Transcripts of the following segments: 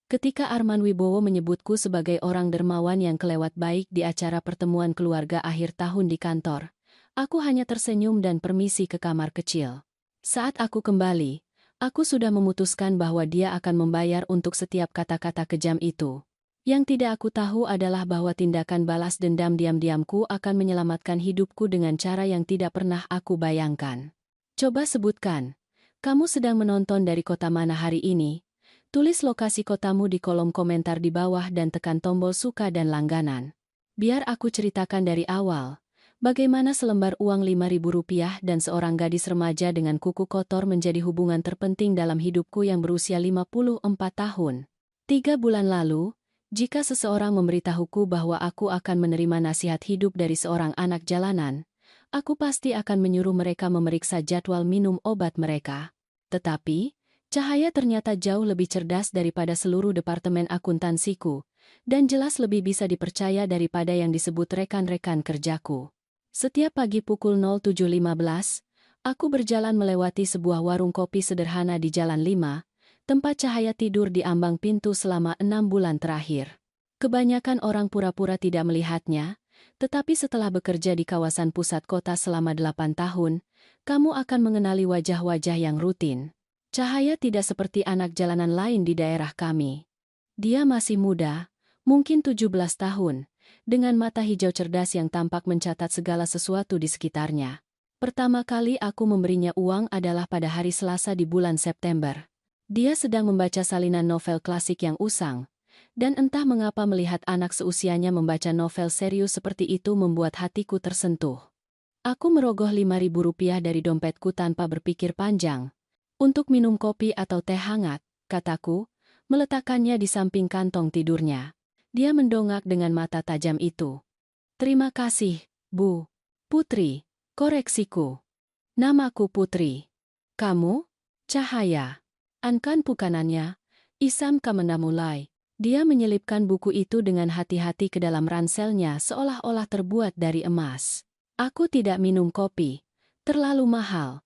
Ketika Arman Wibowo menyebutku sebagai orang dermawan yang kelewat baik di acara pertemuan keluarga akhir tahun di kantor, aku hanya tersenyum dan permisi ke kamar kecil. Saat aku kembali, aku sudah memutuskan bahwa dia akan membayar untuk setiap kata-kata kejam itu. Yang tidak aku tahu adalah bahwa tindakan balas dendam diam-diamku akan menyelamatkan hidupku dengan cara yang tidak pernah aku bayangkan. Coba sebutkan, kamu sedang menonton dari kota mana hari ini? Tulis lokasi kotamu di kolom komentar di bawah dan tekan tombol suka dan langganan. Biar aku ceritakan dari awal, bagaimana selembar uang Rp5.000 dan seorang gadis remaja dengan kuku kotor menjadi hubungan terpenting dalam hidupku yang berusia 54 tahun. 3 bulan lalu, jika seseorang memberitahuku bahwa aku akan menerima nasihat hidup dari seorang anak jalanan, aku pasti akan menyuruh mereka memeriksa jadwal minum obat mereka. Tetapi, Cahaya ternyata jauh lebih cerdas daripada seluruh departemen akuntansiku, dan jelas lebih bisa dipercaya daripada yang disebut rekan-rekan kerjaku. Setiap pagi pukul 07.15, aku berjalan melewati sebuah warung kopi sederhana di Jalan 5, tempat Cahaya tidur di ambang pintu selama 6 bulan terakhir. Kebanyakan orang pura-pura tidak melihatnya, tetapi setelah bekerja di kawasan pusat kota selama 8 tahun, kamu akan mengenali wajah-wajah yang rutin. Cahaya tidak seperti anak jalanan lain di daerah kami. Dia masih muda, mungkin 17 tahun, dengan mata hijau cerdas yang tampak mencatat segala sesuatu di sekitarnya. Pertama kali aku memberinya uang adalah pada hari Selasa di bulan September. Dia sedang membaca salinan novel klasik yang usang, dan entah mengapa melihat anak seusianya membaca novel serius seperti itu membuat hatiku tersentuh. Aku merogoh Rp5.000 dari dompetku tanpa berpikir panjang. Untuk minum kopi atau teh hangat, kataku, meletakkannya di samping kantong tidurnya. Dia mendongak dengan mata tajam itu. Terima kasih, Bu. Putri, koreksiku. Namaku Putri. Kamu? Cahaya. Ankan pukanannya, Isam Kamenda mulai. Dia menyelipkan buku itu dengan hati-hati ke dalam ranselnya seolah-olah terbuat dari emas. Aku tidak minum kopi. Terlalu mahal.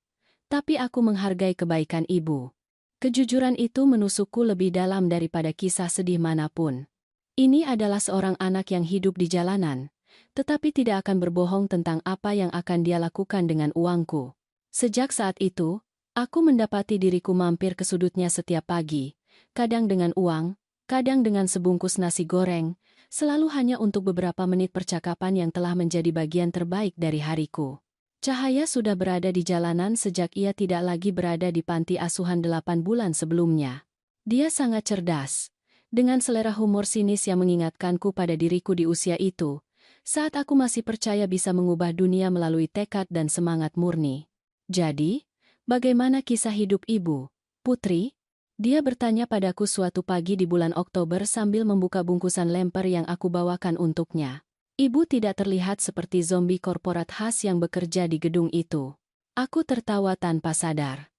Tapi aku menghargai kebaikan ibu. Kejujuran itu menusukku lebih dalam daripada kisah sedih manapun. Ini adalah seorang anak yang hidup di jalanan, tetapi tidak akan berbohong tentang apa yang akan dia lakukan dengan uangku. Sejak saat itu, aku mendapati diriku mampir ke sudutnya setiap pagi, kadang dengan uang, kadang dengan sebungkus nasi goreng, selalu hanya untuk beberapa menit percakapan yang telah menjadi bagian terbaik dari hariku. Cahaya sudah berada di jalanan sejak ia tidak lagi berada di panti asuhan 8 bulan sebelumnya. Dia sangat cerdas, dengan selera humor sinis yang mengingatkanku pada diriku di usia itu, saat aku masih percaya bisa mengubah dunia melalui tekad dan semangat murni. Jadi, bagaimana kisah hidup ibu, Putri? Dia bertanya padaku suatu pagi di bulan Oktober sambil membuka bungkusan lemper yang aku bawakan untuknya. Ibu tidak terlihat seperti zombie korporat khas yang bekerja di gedung itu. Aku tertawa tanpa sadar.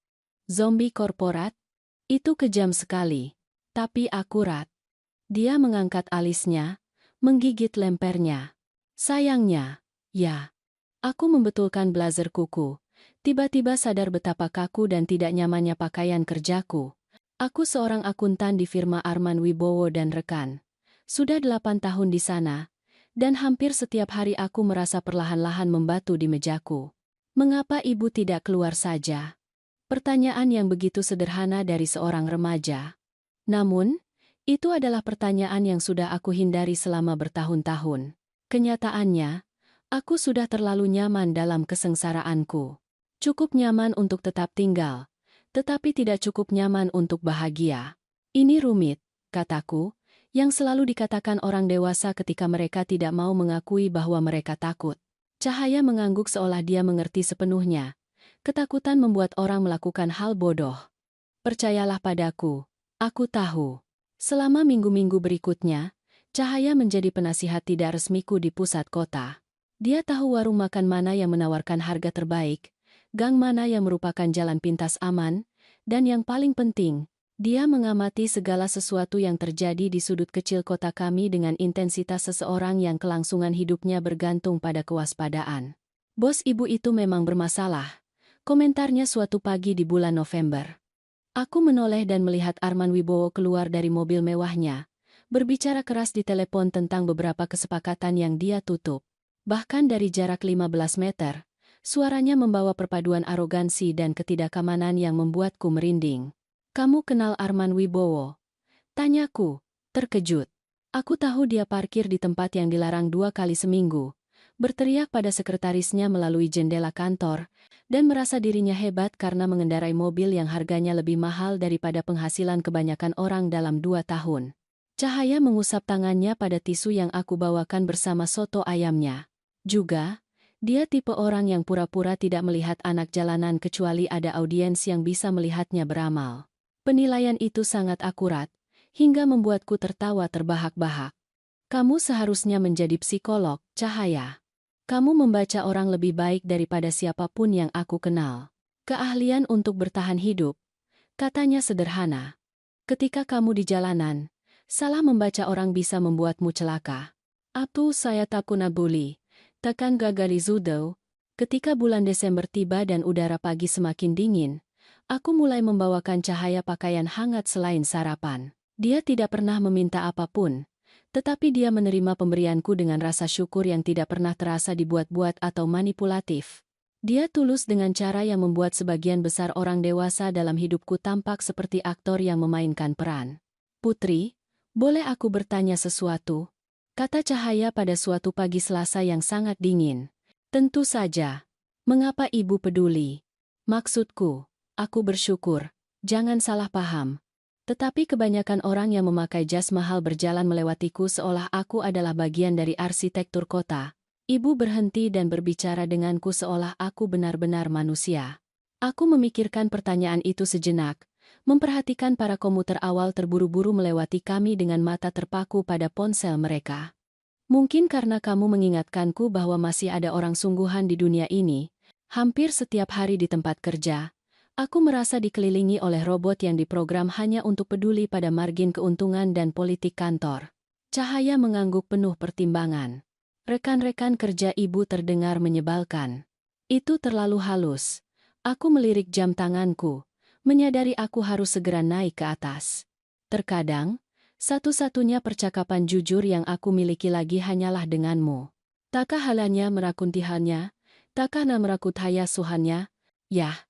Zombie korporat? Itu kejam sekali. Tapi akurat. Dia mengangkat alisnya, menggigit lempernya. Sayangnya, ya. Aku membetulkan blazer kuku. Tiba-tiba sadar betapa kaku dan tidak nyamannya pakaian kerjaku. Aku seorang akuntan di firma Arman Wibowo dan rekan. Sudah 8 tahun di sana. Dan hampir setiap hari aku merasa perlahan-lahan membatu di mejaku. Mengapa ibu tidak keluar saja? Pertanyaan yang begitu sederhana dari seorang remaja. Namun, itu adalah pertanyaan yang sudah aku hindari selama bertahun-tahun. Kenyataannya, aku sudah terlalu nyaman dalam kesengsaraanku. Cukup nyaman untuk tetap tinggal, tetapi tidak cukup nyaman untuk bahagia. Ini rumit, kataku, yang selalu dikatakan orang dewasa ketika mereka tidak mau mengakui bahwa mereka takut. Cahaya mengangguk seolah dia mengerti sepenuhnya. Ketakutan membuat orang melakukan hal bodoh. Percayalah padaku, aku tahu. Selama minggu-minggu berikutnya, Cahaya menjadi penasihat tidak resmiku di pusat kota. Dia tahu warung makan mana yang menawarkan harga terbaik, gang mana yang merupakan jalan pintas aman, dan yang paling penting, dia mengamati segala sesuatu yang terjadi di sudut kecil kota kami dengan intensitas seseorang yang kelangsungan hidupnya bergantung pada kewaspadaan. Bos ibu itu memang bermasalah, komentarnya suatu pagi di bulan November. Aku menoleh dan melihat Arman Wibowo keluar dari mobil mewahnya, berbicara keras di telepon tentang beberapa kesepakatan yang dia tutup. Bahkan dari jarak 15 meter, suaranya membawa perpaduan arogansi dan ketidakamanan yang membuatku merinding. "Kamu kenal Arman Wibowo?" tanyaku, terkejut. Aku tahu dia parkir di tempat yang dilarang 2 kali seminggu, berteriak pada sekretarisnya melalui jendela kantor, dan merasa dirinya hebat karena mengendarai mobil yang harganya lebih mahal daripada penghasilan kebanyakan orang dalam 2 tahun. Cahaya mengusap tangannya pada tisu yang aku bawakan bersama soto ayamnya. Juga, dia tipe orang yang pura-pura tidak melihat anak jalanan kecuali ada audiens yang bisa melihatnya beramal. Penilaian itu sangat akurat, hingga membuatku tertawa terbahak-bahak. "Kamu seharusnya menjadi psikolog, Cahaya. Kamu membaca orang lebih baik daripada siapapun yang aku kenal. Keahlian untuk bertahan hidup," katanya sederhana. "Ketika kamu di jalanan, salah membaca orang bisa membuatmu celaka." "Atu saya takuna bully, tekan gagali zudo." Ketika bulan Desember tiba dan udara pagi semakin dingin, aku mulai membawakan Cahaya pakaian hangat selain sarapan. Dia tidak pernah meminta apapun, tetapi dia menerima pemberianku dengan rasa syukur yang tidak pernah terasa dibuat-buat atau manipulatif. Dia tulus dengan cara yang membuat sebagian besar orang dewasa dalam hidupku tampak seperti aktor yang memainkan peran. "Putri, boleh aku bertanya sesuatu?" kata Cahaya pada suatu pagi Selasa yang sangat dingin. "Tentu saja. Mengapa ibu peduli?" "Maksudku, aku bersyukur, jangan salah paham. Tetapi kebanyakan orang yang memakai jas mahal berjalan melewatiku seolah aku adalah bagian dari arsitektur kota." Ibu berhenti dan berbicara denganku seolah aku benar-benar manusia. Aku memikirkan pertanyaan itu sejenak, memperhatikan para komuter awal terburu-buru melewati kami dengan mata terpaku pada ponsel mereka. "Mungkin karena kamu mengingatkanku bahwa masih ada orang sungguhan di dunia ini, hampir setiap hari di tempat kerja. Aku merasa dikelilingi oleh robot yang diprogram hanya untuk peduli pada margin keuntungan dan politik kantor." Cahaya mengangguk penuh pertimbangan. Rekan-rekan kerja ibu terdengar menyebalkan. Itu terlalu halus. Aku melirik jam tanganku, menyadari aku harus segera naik ke atas. Terkadang, satu-satunya percakapan jujur yang aku miliki lagi hanyalah denganmu. "Takkah halanya merakuntihannya? Takkah na merakuthaya suhannya?" "Yah,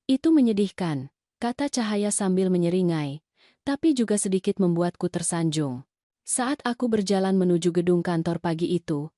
itu menyedihkan," kata Cahaya sambil menyeringai, tapi juga sedikit membuatku tersanjung. Saat aku berjalan menuju gedung kantor pagi itu,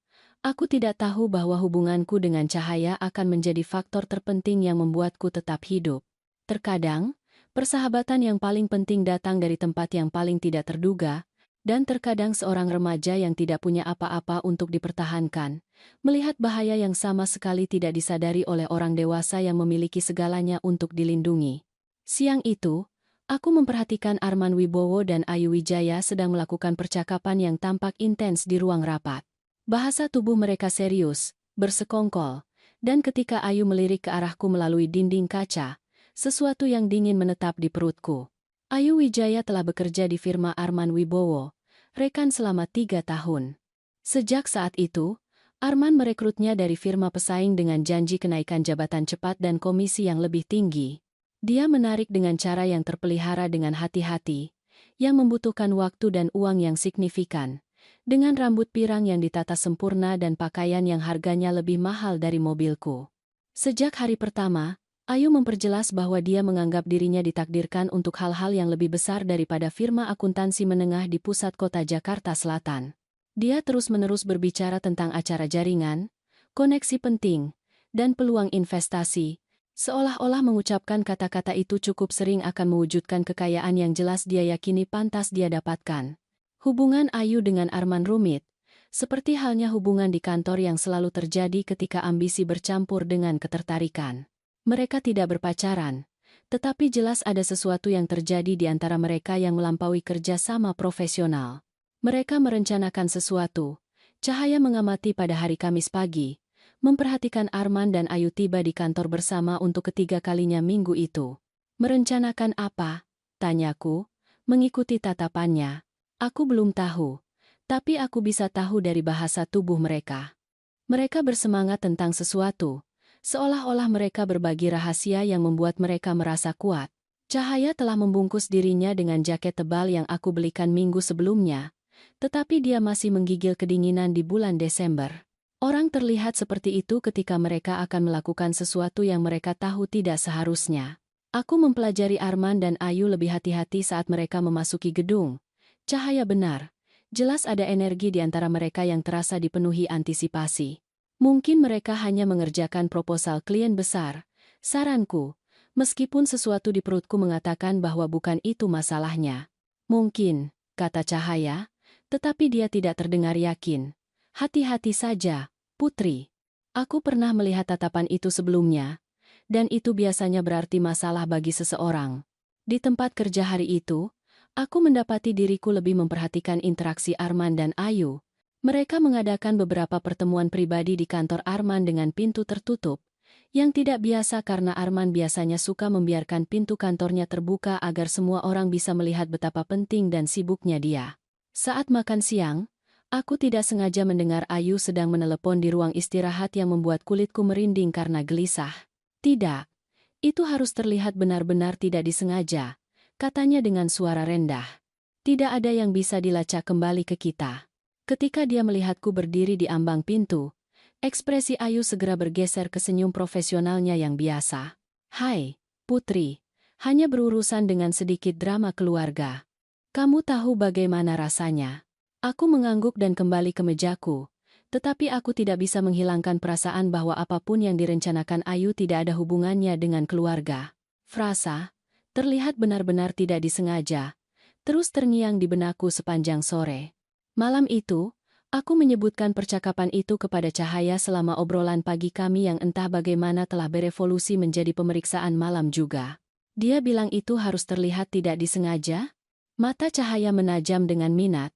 aku tidak tahu bahwa hubunganku dengan Cahaya akan menjadi faktor terpenting yang membuatku tetap hidup. Terkadang, persahabatan yang paling penting datang dari tempat yang paling tidak terduga, dan terkadang seorang remaja yang tidak punya apa-apa untuk dipertahankan, melihat bahaya yang sama sekali tidak disadari oleh orang dewasa yang memiliki segalanya untuk dilindungi. Siang itu, aku memperhatikan Arman Wibowo dan Ayu Wijaya sedang melakukan percakapan yang tampak intens di ruang rapat. Bahasa tubuh mereka serius, bersekongkol, dan ketika Ayu melirik ke arahku melalui dinding kaca, sesuatu yang dingin menetap di perutku. Ayu Wijaya telah bekerja di firma Arman Wibowo, rekan selama 3 tahun. Sejak saat itu, Arman merekrutnya dari firma pesaing dengan janji kenaikan jabatan cepat dan komisi yang lebih tinggi. Dia menarik dengan cara yang terpelihara dengan hati-hati, yang membutuhkan waktu dan uang yang signifikan, dengan rambut pirang yang ditata sempurna dan pakaian yang harganya lebih mahal dari mobilku. Sejak hari pertama, Ayu memperjelas bahwa dia menganggap dirinya ditakdirkan untuk hal-hal yang lebih besar daripada firma akuntansi menengah di pusat kota Jakarta Selatan. Dia terus-menerus berbicara tentang acara jaringan, koneksi penting, dan peluang investasi, seolah-olah mengucapkan kata-kata itu cukup sering akan mewujudkan kekayaan yang jelas dia yakini pantas dia dapatkan. Hubungan Ayu dengan Arman rumit, seperti halnya hubungan di kantor yang selalu terjadi ketika ambisi bercampur dengan ketertarikan. Mereka tidak berpacaran, tetapi jelas ada sesuatu yang terjadi di antara mereka yang melampaui kerja sama profesional. Mereka merencanakan sesuatu. Cahaya mengamati pada hari Kamis pagi, memperhatikan Arman dan Ayu tiba di kantor bersama untuk ketiga kalinya minggu itu. "Merencanakan apa?" tanyaku, mengikuti tatapannya. "Aku belum tahu, tapi aku bisa tahu dari bahasa tubuh mereka. Mereka bersemangat tentang sesuatu, seolah-olah mereka berbagi rahasia yang membuat mereka merasa kuat." Cahaya telah membungkus dirinya dengan jaket tebal yang aku belikan minggu sebelumnya, tetapi dia masih menggigil kedinginan di bulan Desember. Orang terlihat seperti itu ketika mereka akan melakukan sesuatu yang mereka tahu tidak seharusnya. Aku mempelajari Arman dan Ayu lebih hati-hati saat mereka memasuki gedung. Cahaya benar. Jelas ada energi di antara mereka yang terasa dipenuhi antisipasi. Mungkin mereka hanya mengerjakan proposal klien besar. Saranku, meskipun sesuatu di perutku mengatakan bahwa bukan itu masalahnya. Mungkin, kata Cahaya, tetapi dia tidak terdengar yakin. Hati-hati saja, Putri. Aku pernah melihat tatapan itu sebelumnya, dan itu biasanya berarti masalah bagi seseorang. Di tempat kerja hari itu, aku mendapati diriku lebih memperhatikan interaksi Arman dan Ayu. Mereka mengadakan beberapa pertemuan pribadi di kantor Arman dengan pintu tertutup, yang tidak biasa karena Arman biasanya suka membiarkan pintu kantornya terbuka agar semua orang bisa melihat betapa penting dan sibuknya dia. Saat makan siang, aku tidak sengaja mendengar Ayu sedang menelepon di ruang istirahat yang membuat kulitku merinding karena gelisah. Tidak, itu harus terlihat benar-benar tidak disengaja, katanya dengan suara rendah. Tidak ada yang bisa dilacak kembali ke kita. Ketika dia melihatku berdiri di ambang pintu, ekspresi Ayu segera bergeser ke senyum profesionalnya yang biasa. Hai, Putri, hanya berurusan dengan sedikit drama keluarga. Kamu tahu bagaimana rasanya? Aku mengangguk dan kembali ke mejaku, tetapi aku tidak bisa menghilangkan perasaan bahwa apapun yang direncanakan Ayu tidak ada hubungannya dengan keluarga. Frasa, terlihat benar-benar tidak disengaja, terus terngiang di benakku sepanjang sore. Malam itu, aku menyebutkan percakapan itu kepada Cahaya selama obrolan pagi kami yang entah bagaimana telah berevolusi menjadi pemeriksaan malam juga. Dia bilang itu harus terlihat tidak disengaja? Mata Cahaya menajam dengan minat.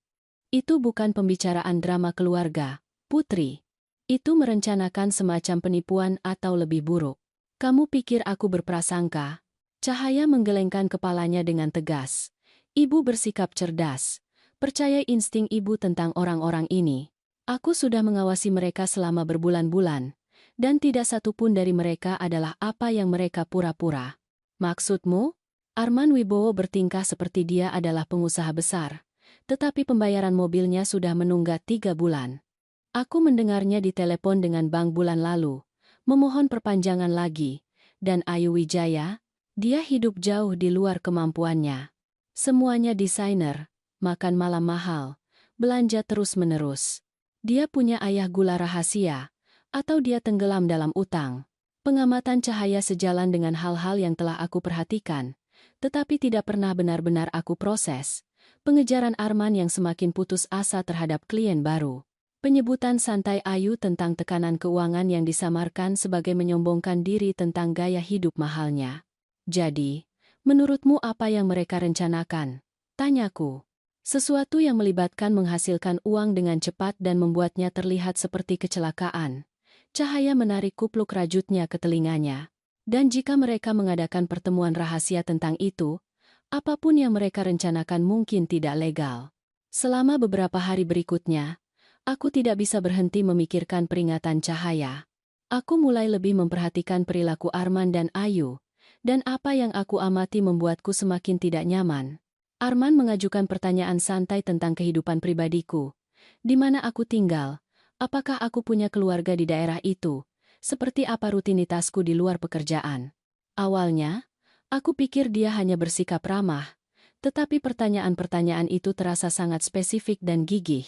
Itu bukan pembicaraan drama keluarga, Putri. Itu merencanakan semacam penipuan atau lebih buruk. Kamu pikir aku berprasangka? Cahaya menggelengkan kepalanya dengan tegas. Ibu bersikap cerdas. Percaya insting ibu tentang orang-orang ini. Aku sudah mengawasi mereka selama berbulan-bulan, dan tidak satu pun dari mereka adalah apa yang mereka pura-pura. Maksudmu? Arman Wibowo bertingkah seperti dia adalah pengusaha besar, tetapi pembayaran mobilnya sudah menunggak 3 bulan. Aku mendengarnya di telepon dengan bank bulan lalu, memohon perpanjangan lagi, dan Ayu Wijaya, dia hidup jauh di luar kemampuannya. Semuanya desainer, makan malam mahal, belanja terus-menerus. Dia punya ayah gula rahasia, atau dia tenggelam dalam utang. Pengamatan Cahaya sejalan dengan hal-hal yang telah aku perhatikan, tetapi tidak pernah benar-benar aku proses. Pengejaran Arman yang semakin putus asa terhadap klien baru. Penyebutan santai Ayu tentang tekanan keuangan yang disamarkan sebagai menyombongkan diri tentang gaya hidup mahalnya. Jadi, menurutmu apa yang mereka rencanakan? Tanyaku. Sesuatu yang melibatkan menghasilkan uang dengan cepat dan membuatnya terlihat seperti kecelakaan. Cahaya menarik kupluk rajutnya ke telinganya. Dan jika mereka mengadakan pertemuan rahasia tentang itu, apapun yang mereka rencanakan mungkin tidak legal. Selama beberapa hari berikutnya, aku tidak bisa berhenti memikirkan peringatan Cahaya. Aku mulai lebih memperhatikan perilaku Arman dan Ayu, dan apa yang aku amati membuatku semakin tidak nyaman. Arman mengajukan pertanyaan santai tentang kehidupan pribadiku. Di mana aku tinggal? Apakah aku punya keluarga di daerah itu? Seperti apa rutinitasku di luar pekerjaan? Awalnya, aku pikir dia hanya bersikap ramah, tetapi pertanyaan-pertanyaan itu terasa sangat spesifik dan gigih.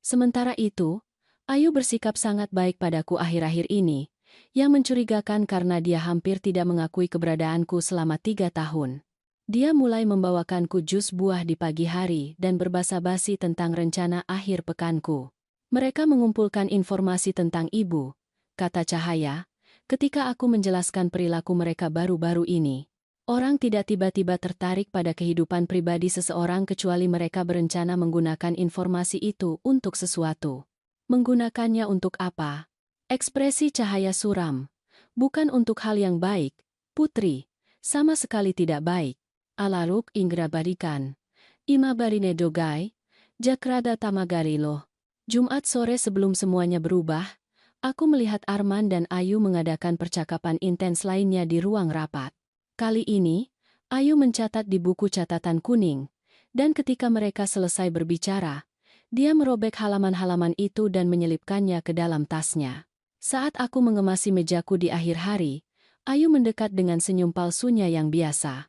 Sementara itu, Ayu bersikap sangat baik padaku akhir-akhir ini, yang mencurigakan karena dia hampir tidak mengakui keberadaanku selama 3 tahun. Dia mulai membawakanku jus buah di pagi hari dan berbasa-basi tentang rencana akhir pekanku. Mereka mengumpulkan informasi tentang ibu, kata Cahaya, ketika aku menjelaskan perilaku mereka baru-baru ini. Orang tidak tiba-tiba tertarik pada kehidupan pribadi seseorang kecuali mereka berencana menggunakan informasi itu untuk sesuatu. Menggunakannya untuk apa? Ekspresi Cahaya suram. Bukan untuk hal yang baik, Putri. Sama sekali tidak baik. Alaruk Ingra Barikan. Ima Barine Dogai. Jakrada Tamagarilo. Jumat sore sebelum semuanya berubah, aku melihat Arman dan Ayu mengadakan percakapan intens lainnya di ruang rapat. Kali ini, Ayu mencatat di buku catatan kuning, dan ketika mereka selesai berbicara, dia merobek halaman-halaman itu dan menyelipkannya ke dalam tasnya. Saat aku mengemasi mejaku di akhir hari, Ayu mendekat dengan senyum palsunya yang biasa.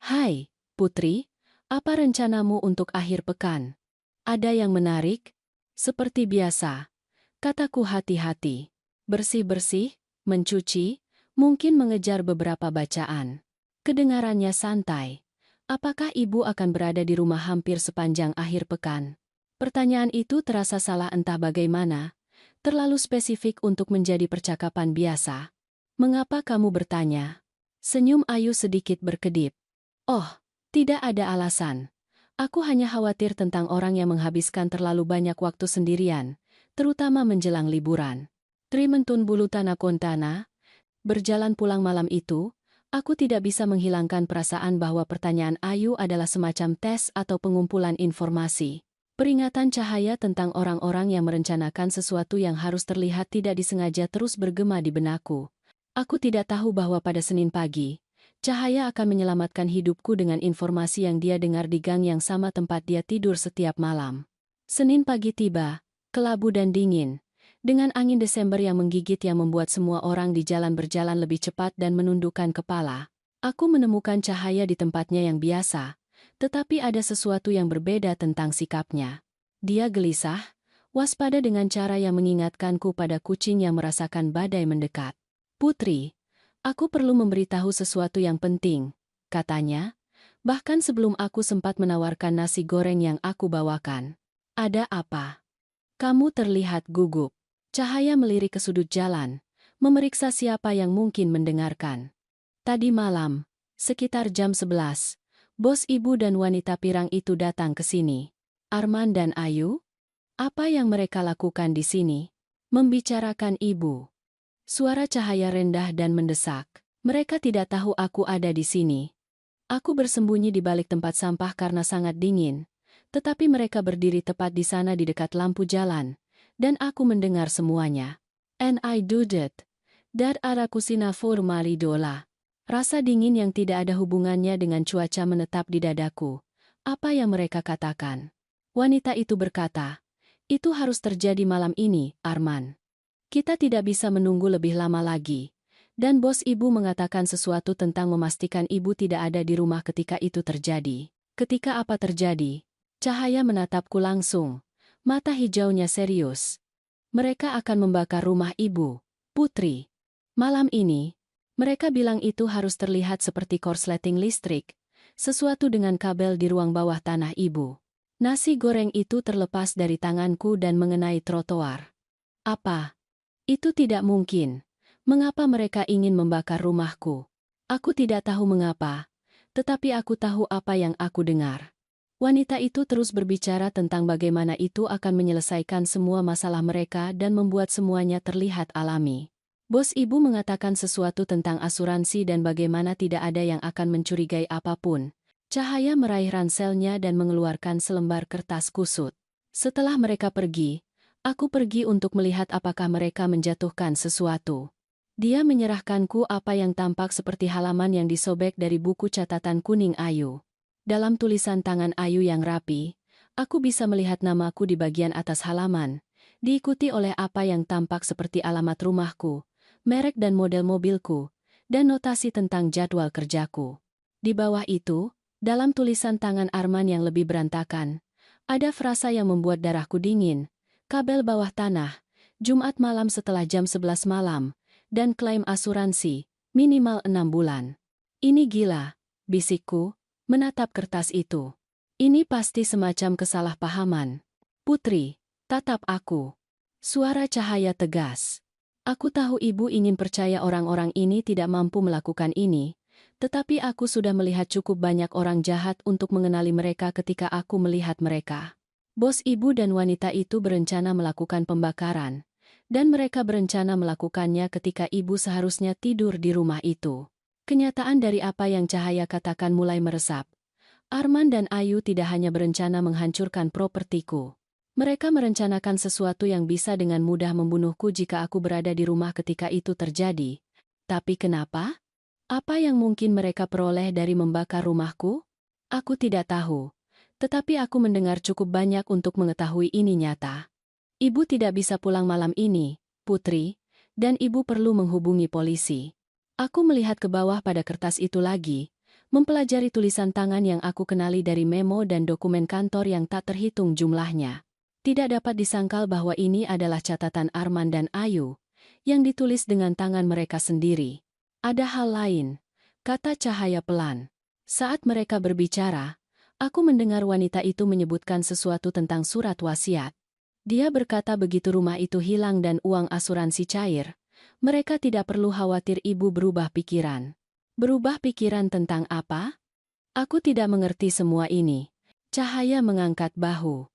"Hai, Putri, apa rencanamu untuk akhir pekan? Ada yang menarik?" "Seperti biasa," kataku hati-hati. "Bersih-bersih, mencuci, mungkin mengejar beberapa bacaan." Kedengarannya santai. "Apakah ibu akan berada di rumah hampir sepanjang akhir pekan?" Pertanyaan itu terasa salah entah bagaimana, terlalu spesifik untuk menjadi percakapan biasa. "Mengapa kamu bertanya?" Senyum Ayu sedikit berkedip. "Oh, tidak ada alasan. Aku hanya khawatir tentang orang yang menghabiskan terlalu banyak waktu sendirian, terutama menjelang liburan." Trimentun bulu tanah kontana, berjalan pulang malam itu, aku tidak bisa menghilangkan perasaan bahwa pertanyaan Ayu adalah semacam tes atau pengumpulan informasi. Peringatan cahaya tentang orang-orang yang merencanakan sesuatu yang harus terlihat tidak disengaja terus bergema di benakku. Aku tidak tahu bahwa pada Senin pagi, Cahaya akan menyelamatkan hidupku dengan informasi yang dia dengar di gang yang sama tempat dia tidur setiap malam. Senin pagi tiba, kelabu dan dingin, dengan angin Desember yang menggigit yang membuat semua orang di jalan berjalan lebih cepat dan menundukkan kepala. Aku menemukan Cahaya di tempatnya yang biasa, tetapi ada sesuatu yang berbeda tentang sikapnya. Dia gelisah, waspada dengan cara yang mengingatkanku pada kucing yang merasakan badai mendekat. "Putri, aku perlu memberitahu sesuatu yang penting," katanya, bahkan sebelum aku sempat menawarkan nasi goreng yang aku bawakan. "Ada apa?" "Kamu terlihat gugup." Cahaya melirik ke sudut jalan, memeriksa siapa yang mungkin mendengarkan. "Tadi malam, sekitar jam 11, bos ibu dan wanita pirang itu datang ke sini." "Arman dan Ayu? Apa yang mereka lakukan di sini?" "Membicarakan ibu." Suara Cahaya rendah dan mendesak. "Mereka tidak tahu aku ada di sini. Aku bersembunyi di balik tempat sampah karena sangat dingin, tetapi mereka berdiri tepat di sana di dekat lampu jalan, dan aku mendengar semuanya. And I do that ara kusina formali dola." Rasa dingin yang tidak ada hubungannya dengan cuaca menetap di dadaku. Apa yang mereka katakan? Wanita itu berkata, "Itu harus terjadi malam ini, Arman. Kita tidak bisa menunggu lebih lama lagi." Dan bos ibu mengatakan sesuatu tentang memastikan ibu tidak ada di rumah ketika itu terjadi. "Ketika apa terjadi?" Cahaya menatapku langsung. Mata hijaunya serius. "Mereka akan membakar rumah ibu, Putri. Malam ini." Mereka bilang itu harus terlihat seperti korsleting listrik, sesuatu dengan kabel di ruang bawah tanah ibu. Nasi goreng itu terlepas dari tanganku dan mengenai trotoar. "Apa? Itu tidak mungkin. Mengapa mereka ingin membakar rumahku?" Aku tidak tahu mengapa, tetapi aku tahu apa yang aku dengar. Wanita itu terus berbicara tentang bagaimana itu akan menyelesaikan semua masalah mereka dan membuat semuanya terlihat alami. Bos ibu mengatakan sesuatu tentang asuransi dan bagaimana tidak ada yang akan mencurigai apapun. Cahaya meraih ranselnya dan mengeluarkan selembar kertas kusut. Setelah mereka pergi, aku pergi untuk melihat apakah mereka menjatuhkan sesuatu. Dia menyerahkanku apa yang tampak seperti halaman yang disobek dari buku catatan kuning Ayu. Dalam tulisan tangan Ayu yang rapi, aku bisa melihat namaku di bagian atas halaman, diikuti oleh apa yang tampak seperti alamat rumahku, merek dan model mobilku, dan notasi tentang jadwal kerjaku. Di bawah itu, dalam tulisan tangan Arman yang lebih berantakan, ada frasa yang membuat darahku dingin: "Kabel bawah tanah, Jumat malam setelah jam 11 malam, dan klaim asuransi, minimal 6 bulan. Ini gila," bisikku, menatap kertas itu. "Ini pasti semacam kesalahpahaman." "Putri, tatap aku." Suara Cahaya tegas. "Aku tahu ibu ingin percaya orang-orang ini tidak mampu melakukan ini, tetapi aku sudah melihat cukup banyak orang jahat untuk mengenali mereka ketika aku melihat mereka." Bos ibu dan wanita itu berencana melakukan pembakaran, dan mereka berencana melakukannya ketika ibu seharusnya tidur di rumah itu. Kenyataan dari apa yang Cahaya katakan mulai meresap. Arman dan Ayu tidak hanya berencana menghancurkan propertiku. Mereka merencanakan sesuatu yang bisa dengan mudah membunuhku jika aku berada di rumah ketika itu terjadi. Tapi kenapa? Apa yang mungkin mereka peroleh dari membakar rumahku? Aku tidak tahu. Tetapi aku mendengar cukup banyak untuk mengetahui ini nyata. Ibu tidak bisa pulang malam ini, Putri, dan ibu perlu menghubungi polisi. Aku melihat ke bawah pada kertas itu lagi, mempelajari tulisan tangan yang aku kenali dari memo dan dokumen kantor yang tak terhitung jumlahnya. Tidak dapat disangkal bahwa ini adalah catatan Arman dan Ayu, yang ditulis dengan tangan mereka sendiri. Ada hal lain, kata Cahaya pelan. Saat mereka berbicara, aku mendengar wanita itu menyebutkan sesuatu tentang surat wasiat. Dia berkata begitu rumah itu hilang dan uang asuransi cair, mereka tidak perlu khawatir ibu berubah pikiran. Berubah pikiran tentang apa? Aku tidak mengerti semua ini. Cahaya mengangkat bahu.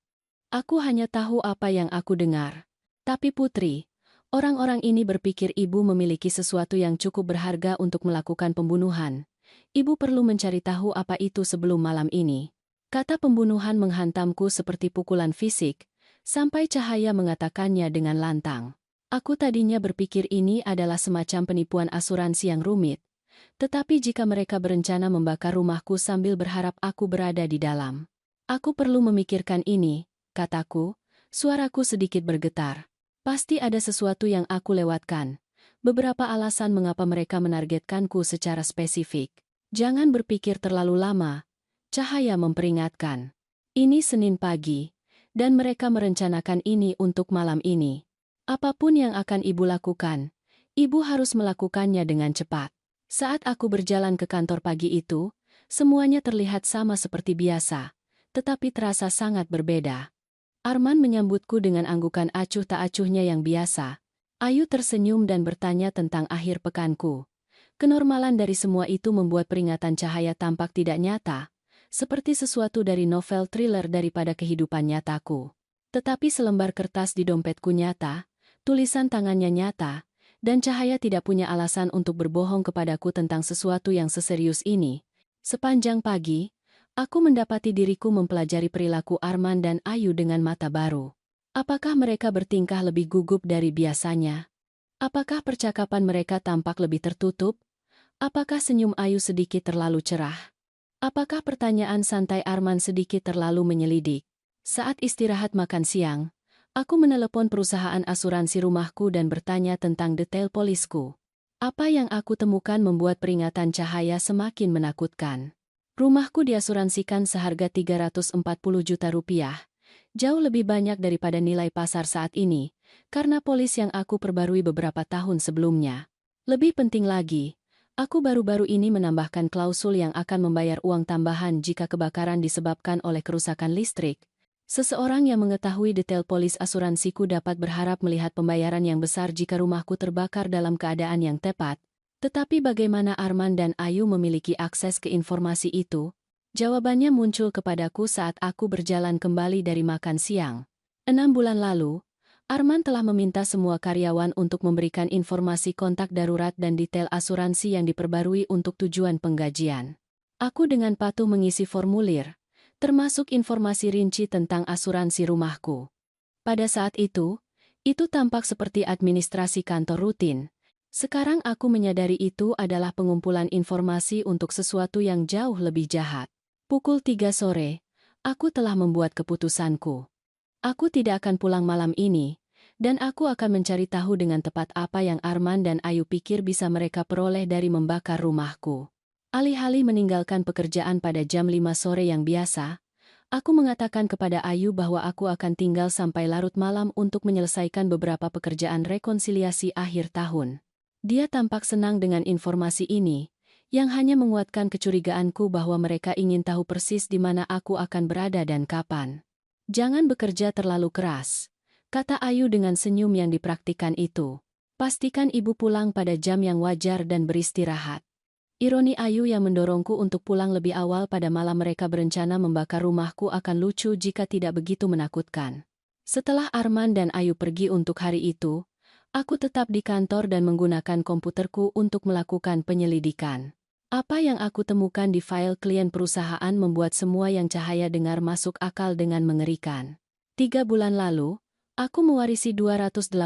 Aku hanya tahu apa yang aku dengar. Tapi Putri, orang-orang ini berpikir ibu memiliki sesuatu yang cukup berharga untuk melakukan pembunuhan. Ibu perlu mencari tahu apa itu sebelum malam ini. Kata pembunuhan menghantamku seperti pukulan fisik, sampai Cahaya mengatakannya dengan lantang. Aku tadinya berpikir ini adalah semacam penipuan asuransi yang rumit. Tetapi jika mereka berencana membakar rumahku sambil berharap aku berada di dalam. Aku perlu memikirkan ini, kataku, suaraku sedikit bergetar. Pasti ada sesuatu yang aku lewatkan. Beberapa alasan mengapa mereka menargetkanku secara spesifik. Jangan berpikir terlalu lama, Cahaya memperingatkan. Ini Senin pagi, dan mereka merencanakan ini untuk malam ini. Apapun yang akan ibu lakukan, ibu harus melakukannya dengan cepat. Saat aku berjalan ke kantor pagi itu, semuanya terlihat sama seperti biasa, tetapi terasa sangat berbeda. Arman menyambutku dengan anggukan acuh tak acuhnya yang biasa. Ayu tersenyum dan bertanya tentang akhir pekanku. Kenormalan dari semua itu membuat peringatan Cahaya tampak tidak nyata, seperti sesuatu dari novel thriller daripada kehidupan nyataku. Tetapi selembar kertas di dompetku nyata, tulisan tangannya nyata, dan Cahaya tidak punya alasan untuk berbohong kepadaku tentang sesuatu yang seserius ini. Sepanjang pagi, aku mendapati diriku mempelajari perilaku Arman dan Ayu dengan mata baru. Apakah mereka bertingkah lebih gugup dari biasanya? Apakah percakapan mereka tampak lebih tertutup? Apakah senyum Ayu sedikit terlalu cerah? Apakah pertanyaan santai Arman sedikit terlalu menyelidik? Saat istirahat makan siang, aku menelepon perusahaan asuransi rumahku dan bertanya tentang detail polisku. Apa yang aku temukan membuat peringatan Cahaya semakin menakutkan. Rumahku diasuransikan seharga 340 juta rupiah, jauh lebih banyak daripada nilai pasar saat ini, karena polis yang aku perbarui beberapa tahun sebelumnya. Lebih penting lagi, aku baru-baru ini menambahkan klausul yang akan membayar uang tambahan jika kebakaran disebabkan oleh kerusakan listrik. Seseorang yang mengetahui detail polis asuransiku dapat berharap melihat pembayaran yang besar jika rumahku terbakar dalam keadaan yang tepat. Tetapi bagaimana Arman dan Ayu memiliki akses ke informasi itu? Jawabannya muncul kepadaku saat aku berjalan kembali dari makan siang. 6 bulan lalu, Arman telah meminta semua karyawan untuk memberikan informasi kontak darurat dan detail asuransi yang diperbarui untuk tujuan penggajian. Aku dengan patuh mengisi formulir, termasuk informasi rinci tentang asuransi rumahku. Pada saat itu tampak seperti administrasi kantor rutin. Sekarang aku menyadari itu adalah pengumpulan informasi untuk sesuatu yang jauh lebih jahat. Pukul 3 sore, aku telah membuat keputusanku. Aku tidak akan pulang malam ini, dan aku akan mencari tahu dengan tepat apa yang Arman dan Ayu pikir bisa mereka peroleh dari membakar rumahku. Alih-alih meninggalkan pekerjaan pada jam 5 sore yang biasa, aku mengatakan kepada Ayu bahwa aku akan tinggal sampai larut malam untuk menyelesaikan beberapa pekerjaan rekonsiliasi akhir tahun. Dia tampak senang dengan informasi ini, yang hanya menguatkan kecurigaanku bahwa mereka ingin tahu persis di mana aku akan berada dan kapan. Jangan bekerja terlalu keras, kata Ayu dengan senyum yang dipraktikkan itu. Pastikan ibu pulang pada jam yang wajar dan beristirahat. Ironi Ayu yang mendorongku untuk pulang lebih awal pada malam mereka berencana membakar rumahku akan lucu jika tidak begitu menakutkan. Setelah Arman dan Ayu pergi untuk hari itu, aku tetap di kantor dan menggunakan komputerku untuk melakukan penyelidikan. Apa yang aku temukan di file klien perusahaan membuat semua yang Cahaya dengar masuk akal dengan mengerikan. 3 bulan lalu, aku mewarisi 280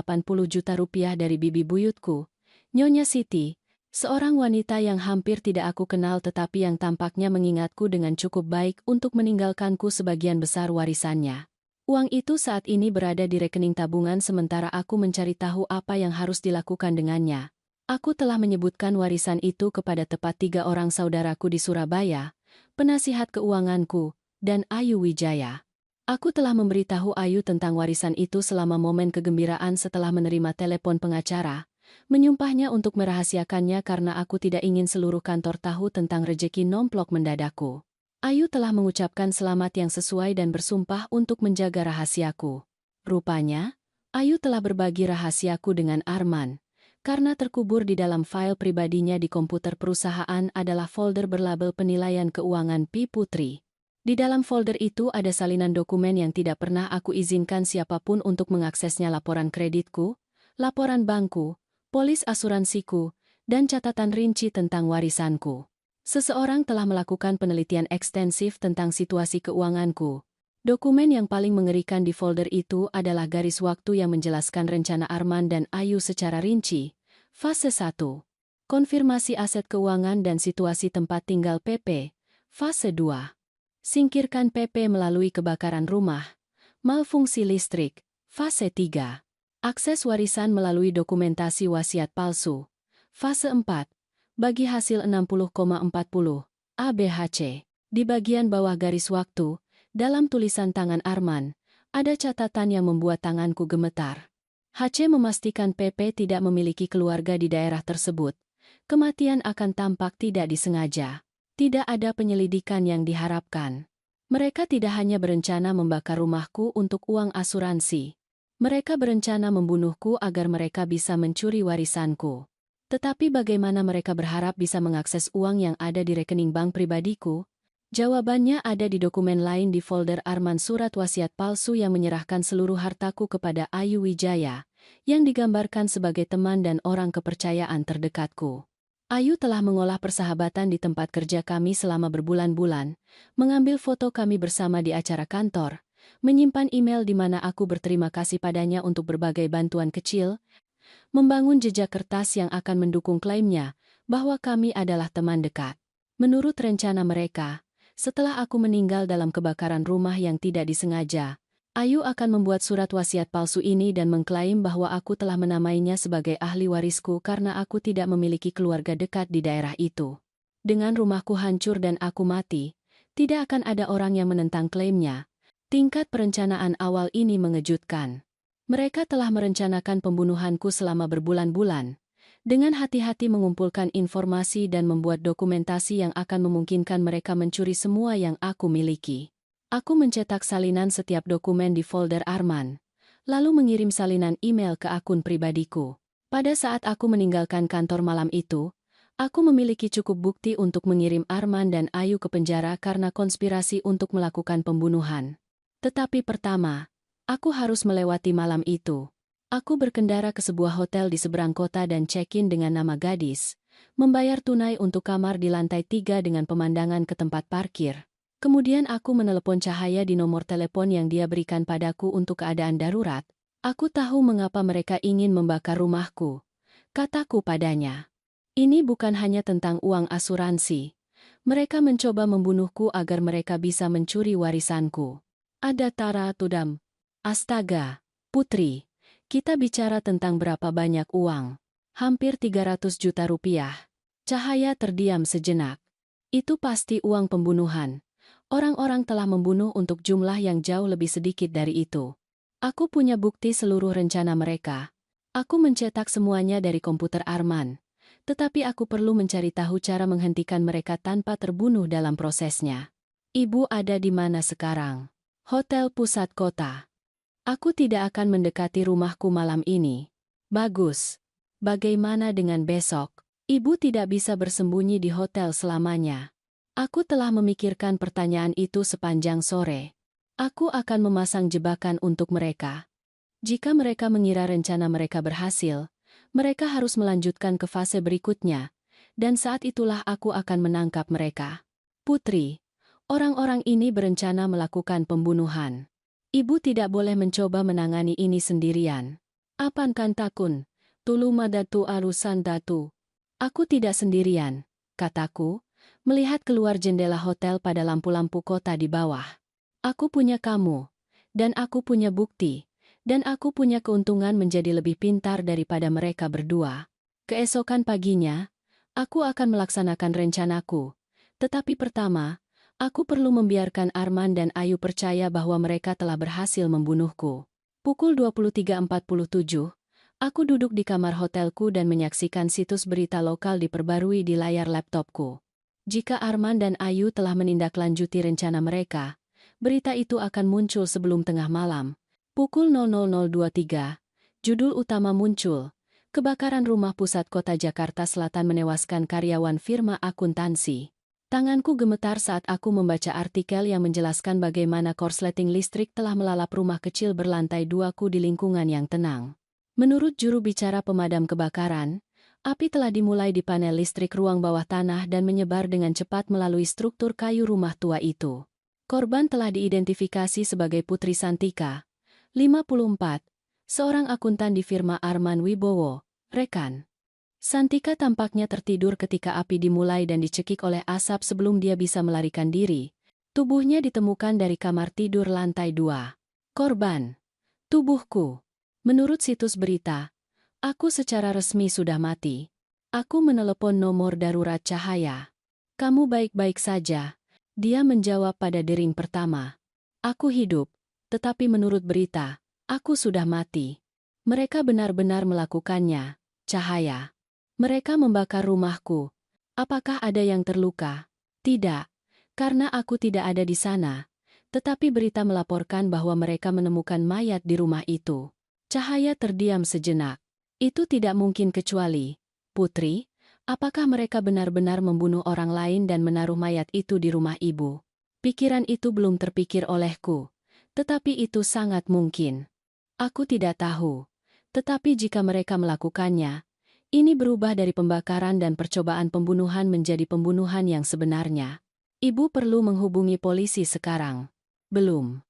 juta rupiah dari bibi buyutku, Nyonya Siti, Seorang wanita yang hampir tidak aku kenal tetapi yang tampaknya mengingatku dengan cukup baik untuk meninggalkanku sebagian besar warisannya. Uang itu saat ini berada di rekening tabungan sementara aku mencari tahu apa yang harus dilakukan dengannya. Aku telah menyebutkan warisan itu kepada tepat 3 orang saudaraku di Surabaya, penasihat keuanganku, dan Ayu Wijaya. Aku telah memberitahu Ayu tentang warisan itu selama momen kegembiraan setelah menerima telepon pengacara, menyumpahnya untuk merahasiakannya karena aku tidak ingin seluruh kantor tahu tentang rejeki nomplok mendadakku. Ayu telah mengucapkan selamat yang sesuai dan bersumpah untuk menjaga rahasiaku. Rupanya, Ayu telah berbagi rahasiaku dengan Arman, karena terkubur di dalam file pribadinya di komputer perusahaan adalah folder berlabel penilaian keuangan Pi Putri. Di dalam folder itu ada salinan dokumen yang tidak pernah aku izinkan siapapun untuk mengaksesnya, laporan kreditku, laporan bankku, polis asuransiku, dan catatan rinci tentang warisanku. Seseorang telah melakukan penelitian ekstensif tentang situasi keuanganku. Dokumen yang paling mengerikan di folder itu adalah garis waktu yang menjelaskan rencana Arman dan Ayu secara rinci. Fase 1. Konfirmasi aset keuangan dan situasi tempat tinggal PP. Fase 2. Singkirkan PP melalui kebakaran rumah. Malfungsi listrik. Fase 3. Akses warisan melalui dokumentasi wasiat palsu. Fase 4. Bagi hasil 60,40 ABHC. Di bagian bawah garis waktu, dalam tulisan tangan Arman, ada catatan yang membuat tanganku gemetar. HC memastikan PP tidak memiliki keluarga di daerah tersebut. Kematian akan tampak tidak disengaja. Tidak ada penyelidikan yang diharapkan. Mereka tidak hanya berencana membakar rumahku untuk uang asuransi. Mereka berencana membunuhku agar mereka bisa mencuri warisanku. Tetapi bagaimana mereka berharap bisa mengakses uang yang ada di rekening bank pribadiku? Jawabannya ada di dokumen lain di folder Arman, surat wasiat palsu yang menyerahkan seluruh hartaku kepada Ayu Wijaya, yang digambarkan sebagai teman dan orang kepercayaan terdekatku. Ayu telah mengolah persahabatan di tempat kerja kami selama berbulan-bulan, mengambil foto kami bersama di acara kantor, menyimpan email di mana aku berterima kasih padanya untuk berbagai bantuan kecil, membangun jejak kertas yang akan mendukung klaimnya bahwa kami adalah teman dekat. Menurut rencana mereka, setelah aku meninggal dalam kebakaran rumah yang tidak disengaja, Ayu akan membuat surat wasiat palsu ini dan mengklaim bahwa aku telah menamainya sebagai ahli warisku karena aku tidak memiliki keluarga dekat di daerah itu. Dengan rumahku hancur dan aku mati, tidak akan ada orang yang menentang klaimnya. Tingkat perencanaan awal ini mengejutkan. Mereka telah merencanakan pembunuhanku selama berbulan-bulan, dengan hati-hati mengumpulkan informasi dan membuat dokumentasi yang akan memungkinkan mereka mencuri semua yang aku miliki. Aku mencetak salinan setiap dokumen di folder Arman, lalu mengirim salinan email ke akun pribadiku. Pada saat aku meninggalkan kantor malam itu, aku memiliki cukup bukti untuk mengirim Arman dan Ayu ke penjara karena konspirasi untuk melakukan pembunuhan. Tetapi pertama, aku harus melewati malam itu. Aku berkendara ke sebuah hotel di seberang kota dan check-in dengan nama gadis, membayar tunai untuk kamar di lantai 3 dengan pemandangan ke tempat parkir. Kemudian aku menelepon Cahaya di nomor telepon yang dia berikan padaku untuk keadaan darurat. Aku tahu mengapa mereka ingin membakar rumahku. Kataku padanya. Ini bukan hanya tentang uang asuransi. Mereka mencoba membunuhku agar mereka bisa mencuri warisanku. Ada Tara Tudam. Astaga, Putri, kita bicara tentang berapa banyak uang? Hampir 300 juta rupiah. Cahaya terdiam sejenak. Itu pasti uang pembunuhan. Orang-orang telah membunuh untuk jumlah yang jauh lebih sedikit dari itu. Aku punya bukti seluruh rencana mereka. Aku mencetak semuanya dari komputer Arman. Tetapi aku perlu mencari tahu cara menghentikan mereka tanpa terbunuh dalam prosesnya. Ibu ada di mana sekarang? Hotel pusat kota. Aku tidak akan mendekati rumahku malam ini. Bagus. Bagaimana dengan besok? Ibu tidak bisa bersembunyi di hotel selamanya. Aku telah memikirkan pertanyaan itu sepanjang sore. Aku akan memasang jebakan untuk mereka. Jika mereka mengira rencana mereka berhasil, mereka harus melanjutkan ke fase berikutnya, dan saat itulah aku akan menangkap mereka. Putri, orang-orang ini berencana melakukan pembunuhan. Ibu tidak boleh mencoba menangani ini sendirian. Apan kan takun, tulu madatu arusan datu. Aku tidak sendirian, kataku, melihat keluar jendela hotel pada lampu-lampu kota di bawah. Aku punya kamu, dan aku punya bukti, dan aku punya keuntungan menjadi lebih pintar daripada mereka berdua. Keesokan paginya, aku akan melaksanakan rencanaku. Tetapi pertama, aku perlu membiarkan Arman dan Ayu percaya bahwa mereka telah berhasil membunuhku. Pukul 23.47, aku duduk di kamar hotelku dan menyaksikan situs berita lokal diperbarui di layar laptopku. Jika Arman dan Ayu telah menindaklanjuti rencana mereka, berita itu akan muncul sebelum tengah malam. Pukul 00.23, judul utama muncul. Kebakaran rumah pusat kota Jakarta Selatan menewaskan karyawan firma akuntansi. Tanganku gemetar saat aku membaca artikel yang menjelaskan bagaimana korsleting listrik telah melalap rumah kecil berlantai 2ku di lingkungan yang tenang. Menurut juru bicara pemadam kebakaran, api telah dimulai di panel listrik ruang bawah tanah dan menyebar dengan cepat melalui struktur kayu rumah tua itu. Korban telah diidentifikasi sebagai Putri Santika, 54, seorang akuntan di firma Arman Wibowo, rekan. Santika tampaknya tertidur ketika api dimulai dan dicekik oleh asap sebelum dia bisa melarikan diri. Tubuhnya ditemukan dari kamar tidur lantai 2. Korban. Tubuhku. Menurut situs berita, aku secara resmi sudah mati. Aku menelepon nomor darurat Cahaya. Kamu baik-baik saja? Dia menjawab pada dering pertama. Aku hidup, tetapi menurut berita, aku sudah mati. Mereka benar-benar melakukannya, Cahaya. Mereka membakar rumahku. Apakah ada yang terluka? Tidak, karena aku tidak ada di sana. Tetapi berita melaporkan bahwa mereka menemukan mayat di rumah itu. Cahaya terdiam sejenak. Itu tidak mungkin kecuali, Putri, apakah mereka benar-benar membunuh orang lain dan menaruh mayat itu di rumah ibu? Pikiran itu belum terpikir olehku. Tetapi itu sangat mungkin. Aku tidak tahu. Tetapi jika mereka melakukannya, ini berubah dari pembakaran dan percobaan pembunuhan menjadi pembunuhan yang sebenarnya. Ibu perlu menghubungi polisi sekarang. Belum.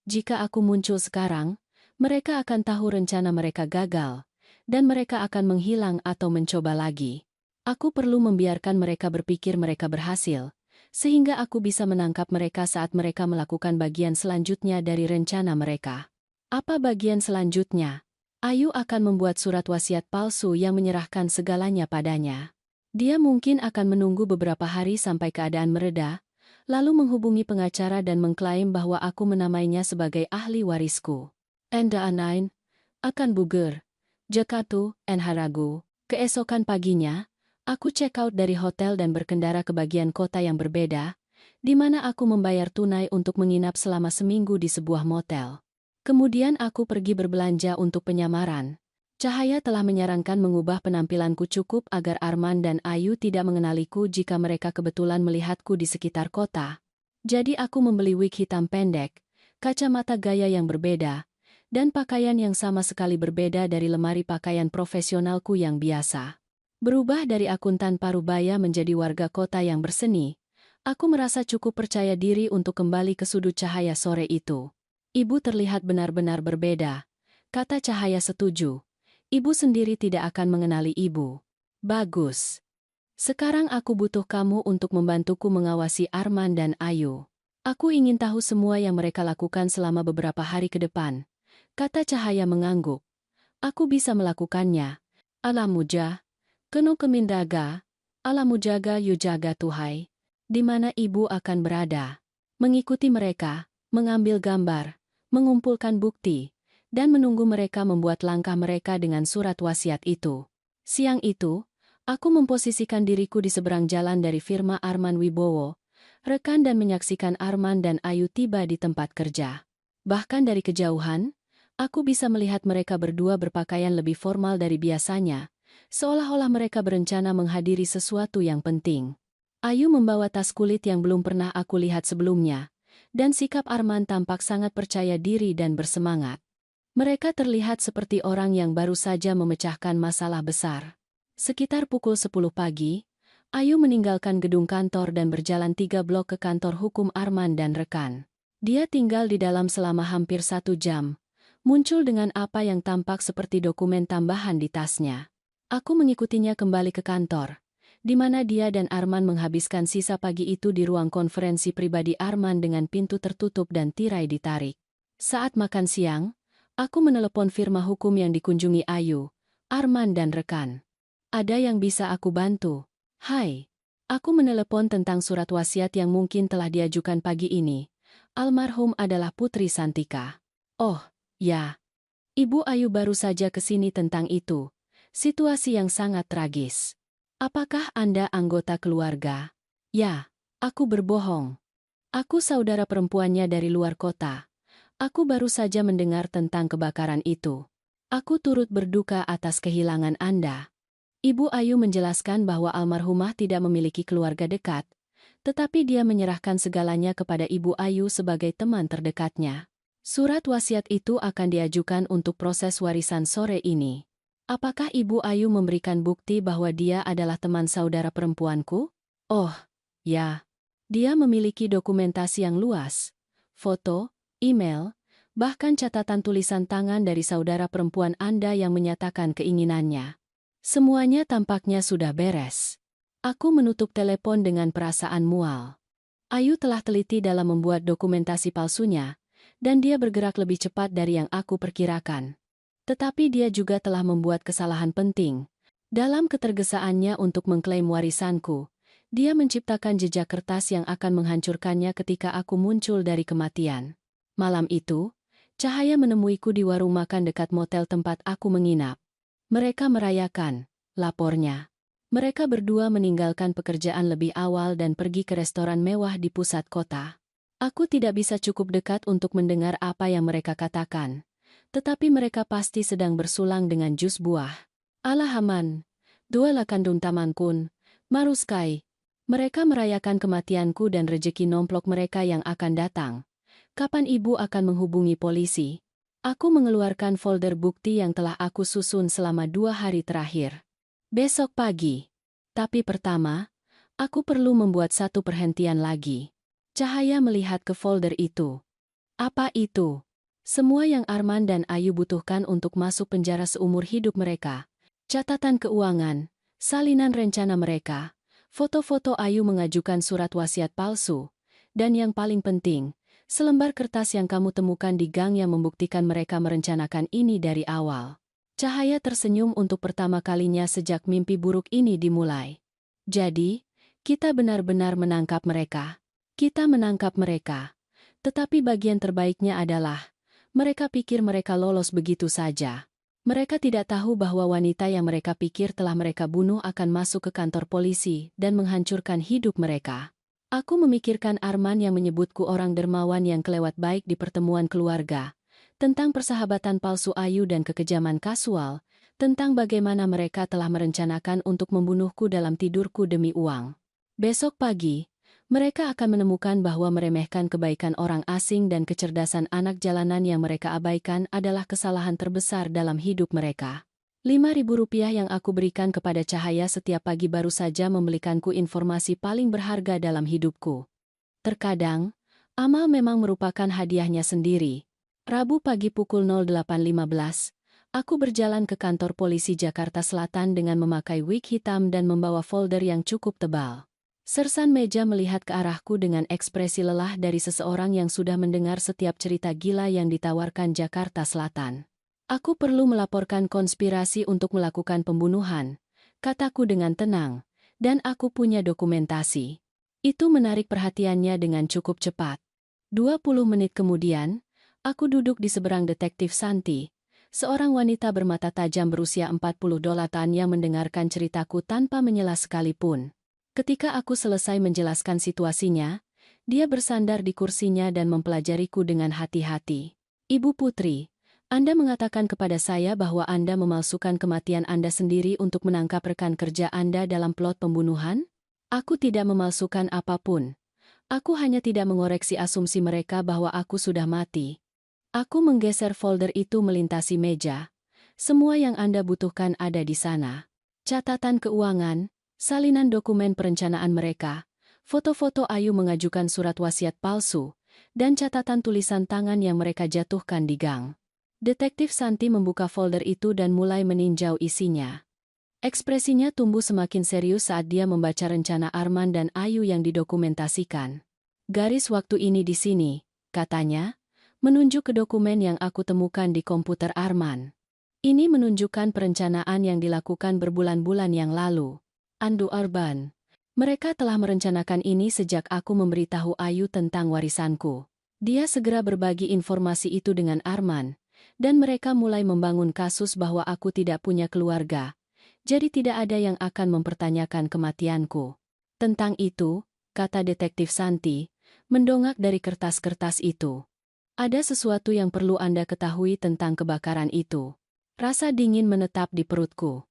Jika aku muncul sekarang, mereka akan tahu rencana mereka gagal, dan mereka akan menghilang atau mencoba lagi. Aku perlu membiarkan mereka berpikir mereka berhasil, sehingga aku bisa menangkap mereka saat mereka melakukan bagian selanjutnya dari rencana mereka. Apa bagian selanjutnya? Ayu akan membuat surat wasiat palsu yang menyerahkan segalanya padanya. Dia mungkin akan menunggu beberapa hari sampai keadaan mereda, lalu menghubungi pengacara dan mengklaim bahwa aku menamainya sebagai ahli warisku. Enda Anain akan Buger, Jakatu, and Haragu. Keesokan paginya, aku check out dari hotel dan berkendara ke bagian kota yang berbeda, di mana aku membayar tunai untuk menginap selama seminggu di sebuah motel. Kemudian aku pergi berbelanja untuk penyamaran. Cahaya telah menyarankan mengubah penampilanku cukup agar Arman dan Ayu tidak mengenaliku jika mereka kebetulan melihatku di sekitar kota. Jadi aku membeli wig hitam pendek, kacamata gaya yang berbeda, dan pakaian yang sama sekali berbeda dari lemari pakaian profesionalku yang biasa. Berubah dari akuntan parubaya menjadi warga kota yang berseni, aku merasa cukup percaya diri untuk kembali ke sudut Cahaya sore itu. Ibu terlihat benar-benar berbeda, kata Cahaya setuju. Ibu sendiri tidak akan mengenali ibu. Bagus. Sekarang aku butuh kamu untuk membantuku mengawasi Arman dan Ayu. Aku ingin tahu semua yang mereka lakukan selama beberapa hari ke depan, kata Cahaya mengangguk. Aku bisa melakukannya. Alamuja, kenu kemindaga, alamujaga yujaga tuhai. Di mana ibu akan berada? Mengikuti mereka, mengambil gambar, mengumpulkan bukti, dan menunggu mereka membuat langkah mereka dengan surat wasiat itu. Siang itu, aku memposisikan diriku di seberang jalan dari firma Arman Wibowo, rekan dan menyaksikan Arman dan Ayu tiba di tempat kerja. Bahkan dari kejauhan, aku bisa melihat mereka berdua berpakaian lebih formal dari biasanya, seolah-olah mereka berencana menghadiri sesuatu yang penting. Ayu membawa tas kulit yang belum pernah aku lihat sebelumnya, dan sikap Arman tampak sangat percaya diri dan bersemangat. Mereka terlihat seperti orang yang baru saja memecahkan masalah besar. Sekitar pukul 10 pagi, Ayu meninggalkan gedung kantor dan berjalan 3 blok ke kantor hukum Arman dan rekan. Dia tinggal di dalam selama hampir 1 jam, muncul dengan apa yang tampak seperti dokumen tambahan di tasnya. Aku mengikutinya kembali ke kantor, di mana dia dan Arman menghabiskan sisa pagi itu di ruang konferensi pribadi Arman dengan pintu tertutup dan tirai ditarik. Saat makan siang, aku menelepon firma hukum yang dikunjungi Ayu, Arman dan rekan. Ada yang bisa aku bantu? Hai. Aku menelepon tentang surat wasiat yang mungkin telah diajukan pagi ini. Almarhum adalah Putri Santika. Oh, ya. Ibu Ayu baru saja ke sini tentang itu. Situasi yang sangat tragis. Apakah Anda anggota keluarga? Ya, aku berbohong. Aku saudara perempuannya dari luar kota. Aku baru saja mendengar tentang kebakaran itu. Aku turut berduka atas kehilangan Anda. Ibu Ayu menjelaskan bahwa almarhumah tidak memiliki keluarga dekat, tetapi dia menyerahkan segalanya kepada Ibu Ayu sebagai teman terdekatnya. Surat wasiat itu akan diajukan untuk proses warisan sore ini. Apakah Ibu Ayu memberikan bukti bahwa dia adalah teman saudara perempuanku? Oh, ya. Dia memiliki dokumentasi yang luas. Foto, email, bahkan catatan tulisan tangan dari saudara perempuan Anda yang menyatakan keinginannya. Semuanya tampaknya sudah beres. Aku menutup telepon dengan perasaan mual. Ayu telah teliti dalam membuat dokumentasi palsunya, dan dia bergerak lebih cepat dari yang aku perkirakan. Tetapi dia juga telah membuat kesalahan penting. Dalam ketergesaannya untuk mengklaim warisanku, dia menciptakan jejak kertas yang akan menghancurkannya ketika aku muncul dari kematian. Malam itu, cahaya menemuiku di warung makan dekat motel tempat aku menginap. Mereka merayakan, lapornya. Mereka berdua meninggalkan pekerjaan lebih awal dan pergi ke restoran mewah di pusat kota. Aku tidak bisa cukup dekat untuk mendengar apa yang mereka katakan. Tetapi mereka pasti sedang bersulang dengan jus buah. Alahaman, dua lakandung tamankun, maruskai. Mereka merayakan kematianku dan rejeki nomplok mereka yang akan datang. Kapan ibu akan menghubungi polisi? Aku mengeluarkan folder bukti yang telah aku susun selama 2 hari terakhir. Besok pagi. Tapi pertama, aku perlu membuat satu perhentian lagi. Cahaya melihat ke folder itu. Apa itu? Semua yang Arman dan Ayu butuhkan untuk masuk penjara seumur hidup mereka. Catatan keuangan, salinan rencana mereka, foto-foto Ayu mengajukan surat wasiat palsu, dan yang paling penting, selembar kertas yang kamu temukan di gang yang membuktikan mereka merencanakan ini dari awal. Cahaya tersenyum untuk pertama kalinya sejak mimpi buruk ini dimulai. Jadi, kita benar-benar menangkap mereka. Kita menangkap mereka. Tetapi bagian terbaiknya adalah, mereka pikir mereka lolos begitu saja. Mereka tidak tahu bahwa wanita yang mereka pikir telah mereka bunuh akan masuk ke kantor polisi dan menghancurkan hidup mereka. Aku memikirkan Arman yang menyebutku orang dermawan yang kelewat baik di pertemuan keluarga, tentang persahabatan palsu Ayu dan kekejaman kasual, tentang bagaimana mereka telah merencanakan untuk membunuhku dalam tidurku demi uang. Besok pagi, mereka akan menemukan bahwa meremehkan kebaikan orang asing dan kecerdasan anak jalanan yang mereka abaikan adalah kesalahan terbesar dalam hidup mereka. Rp5.000 yang aku berikan kepada Cahaya setiap pagi baru saja membelikanku informasi paling berharga dalam hidupku. Terkadang, amal memang merupakan hadiahnya sendiri. Rabu pagi pukul 08.15, aku berjalan ke kantor polisi Jakarta Selatan dengan memakai wig hitam dan membawa folder yang cukup tebal. Sersan meja melihat ke arahku dengan ekspresi lelah dari seseorang yang sudah mendengar setiap cerita gila yang ditawarkan Jakarta Selatan. Aku perlu melaporkan konspirasi untuk melakukan pembunuhan, kataku dengan tenang, dan aku punya dokumentasi. Itu menarik perhatiannya dengan cukup cepat. 20 menit kemudian, aku duduk di seberang detektif Santi, seorang wanita bermata tajam berusia 48 yang mendengarkan ceritaku tanpa menyela sekalipun. Ketika aku selesai menjelaskan situasinya, dia bersandar di kursinya dan mempelajariku dengan hati-hati. Ibu Putri, Anda mengatakan kepada saya bahwa Anda memalsukan kematian Anda sendiri untuk menangkap rekan kerja Anda dalam plot pembunuhan? Aku tidak memalsukan apapun. Aku hanya tidak mengoreksi asumsi mereka bahwa aku sudah mati. Aku menggeser folder itu melintasi meja. Semua yang Anda butuhkan ada di sana. Catatan keuangan, salinan dokumen perencanaan mereka, foto-foto Ayu mengajukan surat wasiat palsu, dan catatan tulisan tangan yang mereka jatuhkan di gang. Detektif Santi membuka folder itu dan mulai meninjau isinya. Ekspresinya tumbuh semakin serius saat dia membaca rencana Arman dan Ayu yang didokumentasikan. Garis waktu ini di sini, katanya, menunjuk ke dokumen yang aku temukan di komputer Arman. Ini menunjukkan perencanaan yang dilakukan berbulan-bulan yang lalu. Andu Arban. Mereka telah merencanakan ini sejak aku memberitahu Ayu tentang warisanku. Dia segera berbagi informasi itu dengan Arman, dan mereka mulai membangun kasus bahwa aku tidak punya keluarga. Jadi tidak ada yang akan mempertanyakan kematianku. Tentang itu, kata Detektif Santi, mendongak dari kertas-kertas itu. Ada sesuatu yang perlu Anda ketahui tentang kebakaran itu. Rasa dingin menetap di perutku.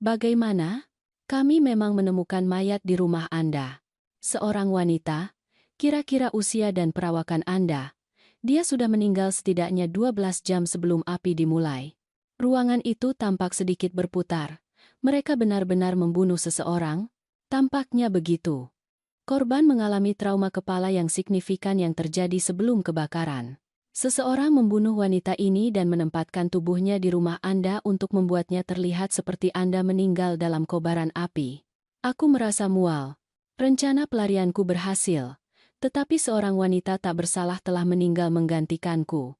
Bagaimana? Kami memang menemukan mayat di rumah Anda. Seorang wanita, kira-kira usia dan perawakan Anda. Dia sudah meninggal setidaknya 12 jam sebelum api dimulai. Ruangan itu tampak sedikit berputar. Mereka benar-benar membunuh seseorang? Tampaknya begitu. Korban mengalami trauma kepala yang signifikan yang terjadi sebelum kebakaran. Seseorang membunuh wanita ini dan menempatkan tubuhnya di rumah Anda untuk membuatnya terlihat seperti Anda meninggal dalam kobaran api. Aku merasa mual. Rencana pelarianku berhasil. Tetapi seorang wanita tak bersalah telah meninggal menggantikanku.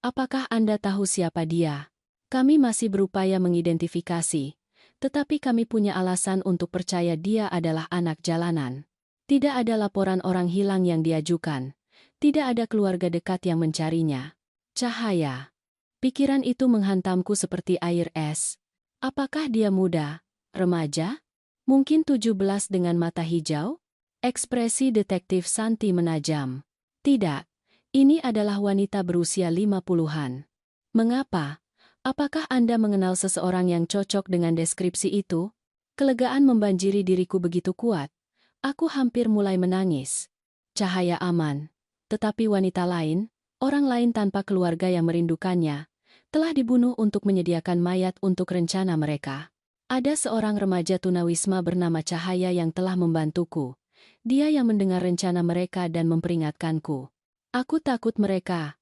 Apakah Anda tahu siapa dia? Kami masih berupaya mengidentifikasi. Tetapi kami punya alasan untuk percaya dia adalah anak jalanan. Tidak ada laporan orang hilang yang diajukan. Tidak ada keluarga dekat yang mencarinya. Cahaya. Pikiran itu menghantamku seperti air es. Apakah dia muda? Remaja? Mungkin 17 dengan mata hijau? Ekspresi Detektif Santi menajam. Tidak. Ini adalah wanita berusia 50-an. Mengapa? Apakah Anda mengenal seseorang yang cocok dengan deskripsi itu? Kelegaan membanjiri diriku begitu kuat. Aku hampir mulai menangis. Cahaya aman. Tetapi wanita lain, orang lain tanpa keluarga yang merindukannya, telah dibunuh untuk menyediakan mayat untuk rencana mereka. Ada seorang remaja tunawisma bernama Cahaya yang telah membantuku. Dia yang mendengar rencana mereka dan memperingatkanku. Aku takut mereka.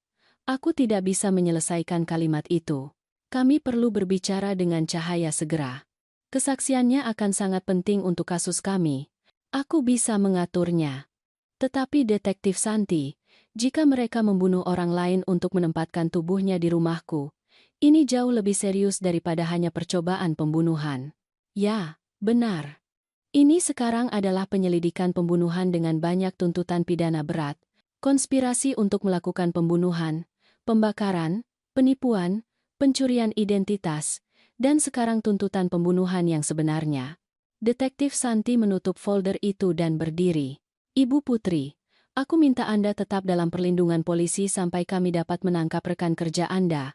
Aku tidak bisa menyelesaikan kalimat itu. Kami perlu berbicara dengan Cahaya segera. Kesaksiannya akan sangat penting untuk kasus kami. Aku bisa mengaturnya. Tetapi Detektif Santi, jika mereka membunuh orang lain untuk menempatkan tubuhnya di rumahku, ini jauh lebih serius daripada hanya percobaan pembunuhan. Ya, benar. Ini sekarang adalah penyelidikan pembunuhan dengan banyak tuntutan pidana berat, konspirasi untuk melakukan pembunuhan, pembakaran, penipuan, pencurian identitas, dan sekarang tuntutan pembunuhan yang sebenarnya. Detektif Santi menutup folder itu dan berdiri. Ibu Putri, aku minta Anda tetap dalam perlindungan polisi sampai kami dapat menangkap rekan kerja Anda.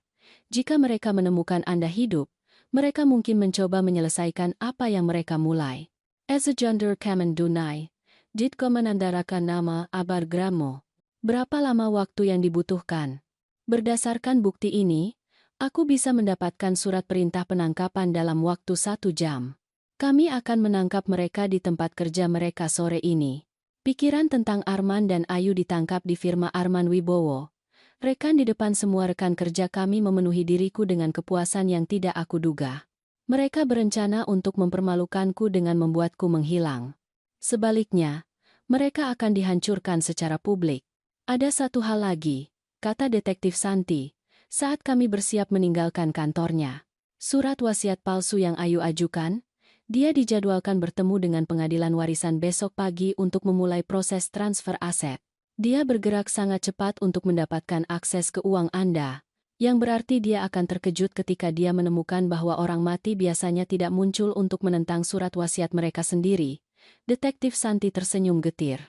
Jika mereka menemukan Anda hidup, mereka mungkin mencoba menyelesaikan apa yang mereka mulai. As a gender Kamen Dunai, Ditko menandarakan nama Abar Gramo. Berapa lama waktu yang dibutuhkan? Berdasarkan bukti ini, aku bisa mendapatkan surat perintah penangkapan dalam waktu 1 jam. Kami akan menangkap mereka di tempat kerja mereka sore ini. Pikiran tentang Arman dan Ayu ditangkap di firma Arman Wibowo. Rekan di depan semua rekan kerja kami memenuhi diriku dengan kepuasan yang tidak aku duga. Mereka berencana untuk mempermalukanku dengan membuatku menghilang. Sebaliknya, mereka akan dihancurkan secara publik. Ada satu hal lagi, kata Detektif Santi, saat kami bersiap meninggalkan kantornya. Surat wasiat palsu yang Ayu ajukan. Dia dijadwalkan bertemu dengan pengadilan warisan besok pagi untuk memulai proses transfer aset. Dia bergerak sangat cepat untuk mendapatkan akses ke uang Anda, yang berarti dia akan terkejut ketika dia menemukan bahwa orang mati biasanya tidak muncul untuk menentang surat wasiat mereka sendiri. Detektif Santi tersenyum getir.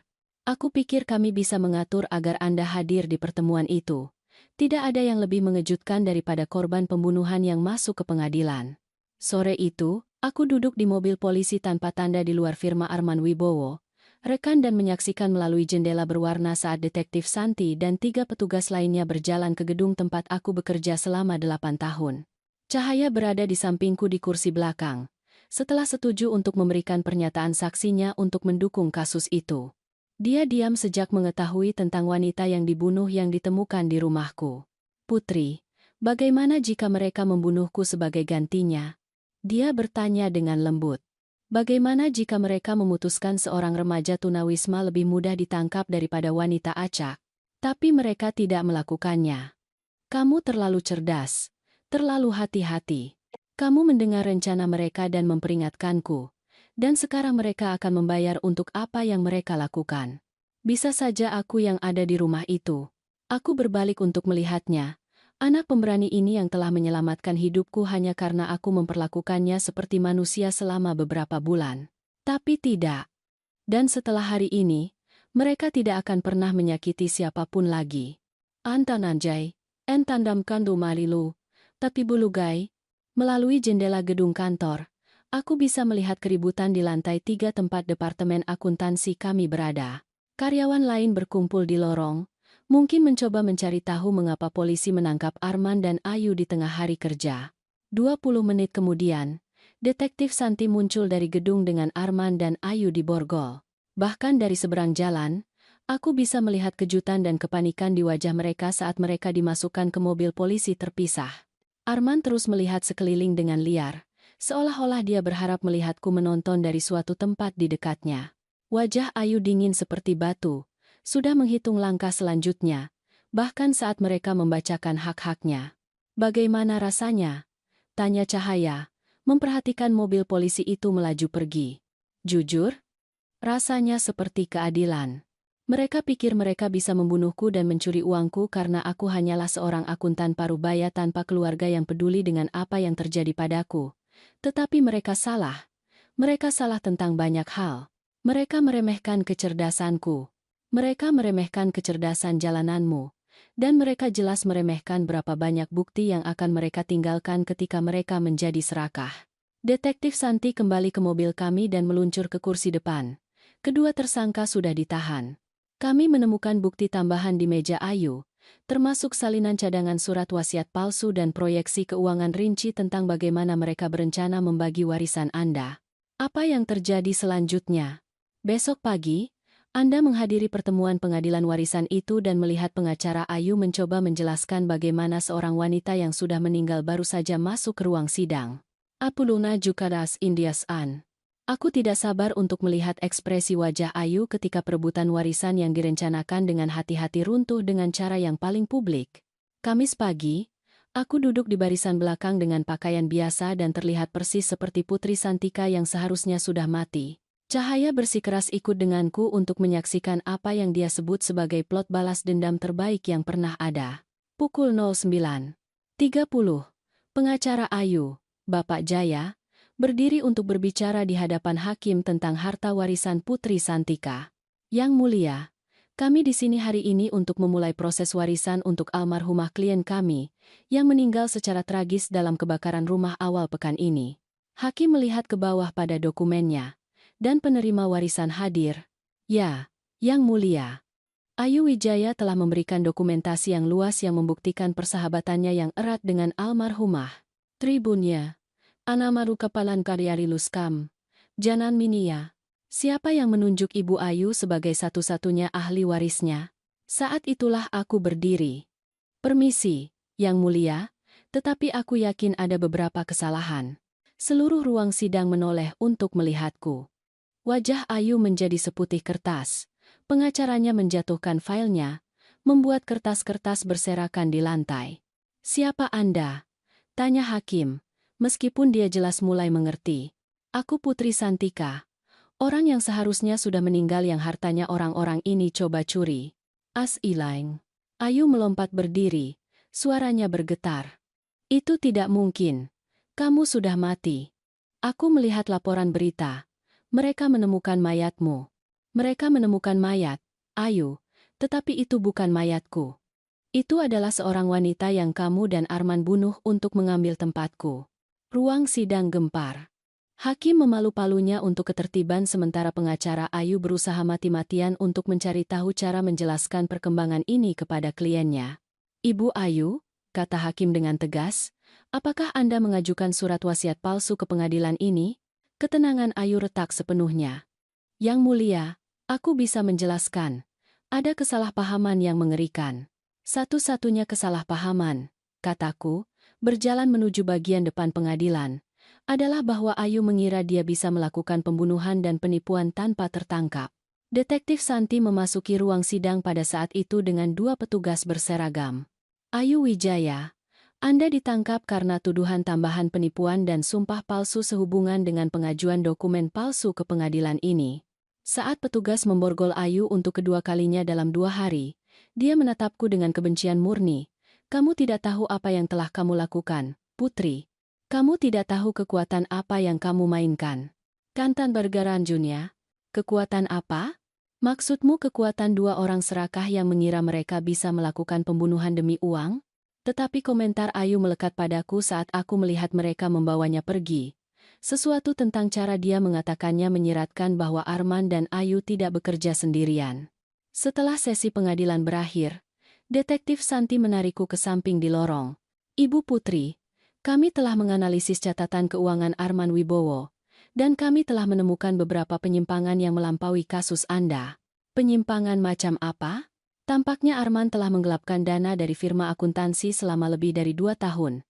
Aku pikir kami bisa mengatur agar Anda hadir di pertemuan itu. Tidak ada yang lebih mengejutkan daripada korban pembunuhan yang masuk ke pengadilan. Sore itu, aku duduk di mobil polisi tanpa tanda di luar firma Arman Wibowo, rekan dan menyaksikan melalui jendela berwarna saat Detektif Santi dan 3 petugas lainnya berjalan ke gedung tempat aku bekerja selama 8 tahun. Cahaya berada di sampingku di kursi belakang, setelah setuju untuk memberikan pernyataan saksinya untuk mendukung kasus itu. Dia diam sejak mengetahui tentang wanita yang dibunuh yang ditemukan di rumahku. Putri, bagaimana jika mereka membunuhku sebagai gantinya? Dia bertanya dengan lembut. Bagaimana jika mereka memutuskan seorang remaja tunawisma lebih mudah ditangkap daripada wanita acak? Tapi mereka tidak melakukannya. Kamu terlalu cerdas, terlalu hati-hati. Kamu mendengar rencana mereka dan memperingatkanku. Dan sekarang mereka akan membayar untuk apa yang mereka lakukan. Bisa saja aku yang ada di rumah itu. Aku berbalik untuk melihatnya. Anak pemberani ini yang telah menyelamatkan hidupku hanya karena aku memperlakukannya seperti manusia selama beberapa bulan. Tapi tidak. Dan setelah hari ini, mereka tidak akan pernah menyakiti siapapun lagi. Antananjay, entandamkan malilu, tapi bulugai. Melalui jendela gedung kantor, aku bisa melihat keributan di lantai 3 tempat departemen akuntansi kami berada. Karyawan lain berkumpul di lorong, mungkin mencoba mencari tahu mengapa polisi menangkap Arman dan Ayu di tengah hari kerja. 20 menit kemudian, Detektif Santi muncul dari gedung dengan Arman dan Ayu di borgol. Bahkan dari seberang jalan, aku bisa melihat kejutan dan kepanikan di wajah mereka saat mereka dimasukkan ke mobil polisi terpisah. Arman terus melihat sekeliling dengan liar, seolah-olah dia berharap melihatku menonton dari suatu tempat di dekatnya. Wajah Ayu dingin seperti batu, sudah menghitung langkah selanjutnya, bahkan saat mereka membacakan hak-haknya. Bagaimana rasanya? Tanya Cahaya, memperhatikan mobil polisi itu melaju pergi. Jujur? Rasanya seperti keadilan. Mereka pikir mereka bisa membunuhku dan mencuri uangku karena aku hanyalah seorang akuntan parubaya tanpa keluarga yang peduli dengan apa yang terjadi padaku. Tetapi mereka salah. Mereka salah tentang banyak hal. Mereka meremehkan kecerdasanku. Mereka meremehkan kecerdasan jalananmu. Dan mereka jelas meremehkan berapa banyak bukti yang akan mereka tinggalkan ketika mereka menjadi serakah. Detektif Santi kembali ke mobil kami dan meluncur ke kursi depan. Kedua tersangka sudah ditahan. Kami menemukan bukti tambahan di meja Ayu, termasuk salinan cadangan surat wasiat palsu dan proyeksi keuangan rinci tentang bagaimana mereka berencana membagi warisan Anda. Apa yang terjadi selanjutnya? Besok pagi, Anda menghadiri pertemuan pengadilan warisan itu dan melihat pengacara Ayu mencoba menjelaskan bagaimana seorang wanita yang sudah meninggal baru saja masuk ke ruang sidang. Apuluna Jukadas Indias An. Aku tidak sabar untuk melihat ekspresi wajah Ayu ketika perebutan warisan yang direncanakan dengan hati-hati runtuh dengan cara yang paling publik. Kamis pagi, aku duduk di barisan belakang dengan pakaian biasa dan terlihat persis seperti Putri Santika yang seharusnya sudah mati. Cahaya bersikeras ikut denganku untuk menyaksikan apa yang dia sebut sebagai plot balas dendam terbaik yang pernah ada. Pukul 09.30. Pengacara Ayu, Bapak Jaya, berdiri untuk berbicara di hadapan hakim tentang harta warisan Putri Santika. Yang mulia, kami di sini hari ini untuk memulai proses warisan untuk almarhumah klien kami, yang meninggal secara tragis dalam kebakaran rumah awal pekan ini. Hakim melihat ke bawah pada dokumennya, dan penerima warisan hadir. Ya, Yang mulia. Ayu Wijaya telah memberikan dokumentasi yang luas yang membuktikan persahabatannya yang erat dengan almarhumah. Tribunnya. Anamaru Kepalan Karyari Luskam, Janan Minia. Siapa yang menunjuk Ibu Ayu sebagai satu-satunya ahli warisnya? Saat itulah aku berdiri. Permisi, Yang mulia, tetapi aku yakin ada beberapa kesalahan. Seluruh ruang sidang menoleh untuk melihatku. Wajah Ayu menjadi seputih kertas. Pengacaranya menjatuhkan filenya, membuat kertas-kertas berserakan di lantai. Siapa Anda? Tanya hakim. Meskipun dia jelas mulai mengerti. Aku Putri Santika. Orang yang seharusnya sudah meninggal yang hartanya orang-orang ini coba curi. As ilaing. Ayu melompat berdiri. Suaranya bergetar. Itu tidak mungkin. Kamu sudah mati. Aku melihat laporan berita. Mereka menemukan mayatmu. Mereka menemukan mayat, Ayu. Tetapi itu bukan mayatku. Itu adalah seorang wanita yang kamu dan Arman bunuh untuk mengambil tempatku. Ruang sidang gempar. Hakim memalu-palunya untuk ketertiban sementara pengacara Ayu berusaha mati-matian untuk mencari tahu cara menjelaskan perkembangan ini kepada kliennya. Ibu Ayu, kata hakim dengan tegas, apakah Anda mengajukan surat wasiat palsu ke pengadilan ini? Ketenangan Ayu retak sepenuhnya. Yang mulia, aku bisa menjelaskan. Ada kesalahpahaman yang mengerikan. Satu-satunya kesalahpahaman, kataku, berjalan menuju bagian depan pengadilan. adalah bahwa Ayu mengira dia bisa melakukan pembunuhan dan penipuan tanpa tertangkap. Detektif Santi memasuki ruang sidang pada saat itu dengan dua petugas berseragam. Ayu Wijaya, Anda ditangkap karena tuduhan tambahan penipuan dan sumpah palsu sehubungan dengan pengajuan dokumen palsu ke pengadilan ini. Saat petugas memborgol Ayu untuk kedua kalinya dalam 2 hari, dia menatapku dengan kebencian murni. Kamu tidak tahu apa yang telah kamu lakukan, Putri. Kamu tidak tahu kekuatan apa yang kamu mainkan. Kantan Bergaran Junia, kekuatan apa? Maksudmu kekuatan dua orang serakah yang mengira mereka bisa melakukan pembunuhan demi uang? Tetapi komentar Ayu melekat padaku saat aku melihat mereka membawanya pergi. Sesuatu tentang cara dia mengatakannya menyiratkan bahwa Arman dan Ayu tidak bekerja sendirian. Setelah sesi pengadilan berakhir, Detektif Santi menarikku ke samping di lorong. Ibu Putri, kami telah menganalisis catatan keuangan Arman Wibowo, dan kami telah menemukan beberapa penyimpangan yang melampaui kasus Anda. Penyimpangan macam apa? Tampaknya Arman telah menggelapkan dana dari firma akuntansi selama lebih dari 2 tahun.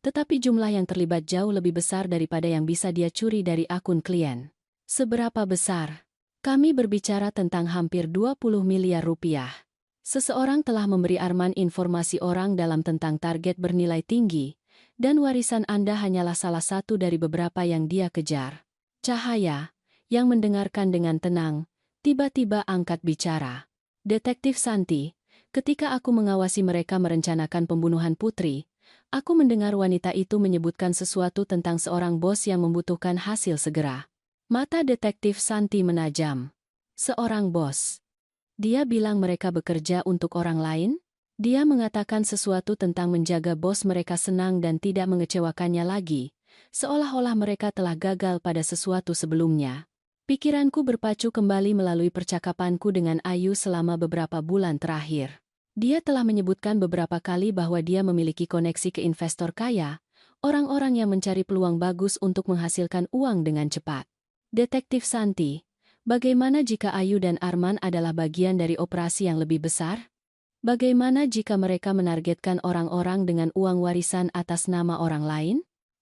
Tetapi jumlah yang terlibat jauh lebih besar daripada yang bisa dia curi dari akun klien. Seberapa besar? Kami berbicara tentang hampir 20 miliar rupiah. Seseorang telah memberi Arman informasi orang dalam tentang target bernilai tinggi, dan warisan Anda hanyalah salah satu dari beberapa yang dia kejar. Cahaya, yang mendengarkan dengan tenang, tiba-tiba angkat bicara. Detektif Santi, ketika aku mengawasi mereka merencanakan pembunuhan Putri, aku mendengar wanita itu menyebutkan sesuatu tentang seorang bos yang membutuhkan hasil segera. Mata Detektif Santi menajam. Seorang bos. Dia bilang mereka bekerja untuk orang lain? Dia mengatakan sesuatu tentang menjaga bos mereka senang dan tidak mengecewakannya lagi, seolah-olah mereka telah gagal pada sesuatu sebelumnya. Pikiranku berpacu kembali melalui percakapanku dengan Ayu selama beberapa bulan terakhir. Dia telah menyebutkan beberapa kali bahwa dia memiliki koneksi ke investor kaya, orang-orang yang mencari peluang bagus untuk menghasilkan uang dengan cepat. Detektif Santi, bagaimana jika Ayu dan Arman adalah bagian dari operasi yang lebih besar? Bagaimana jika mereka menargetkan orang-orang dengan uang warisan atas nama orang lain?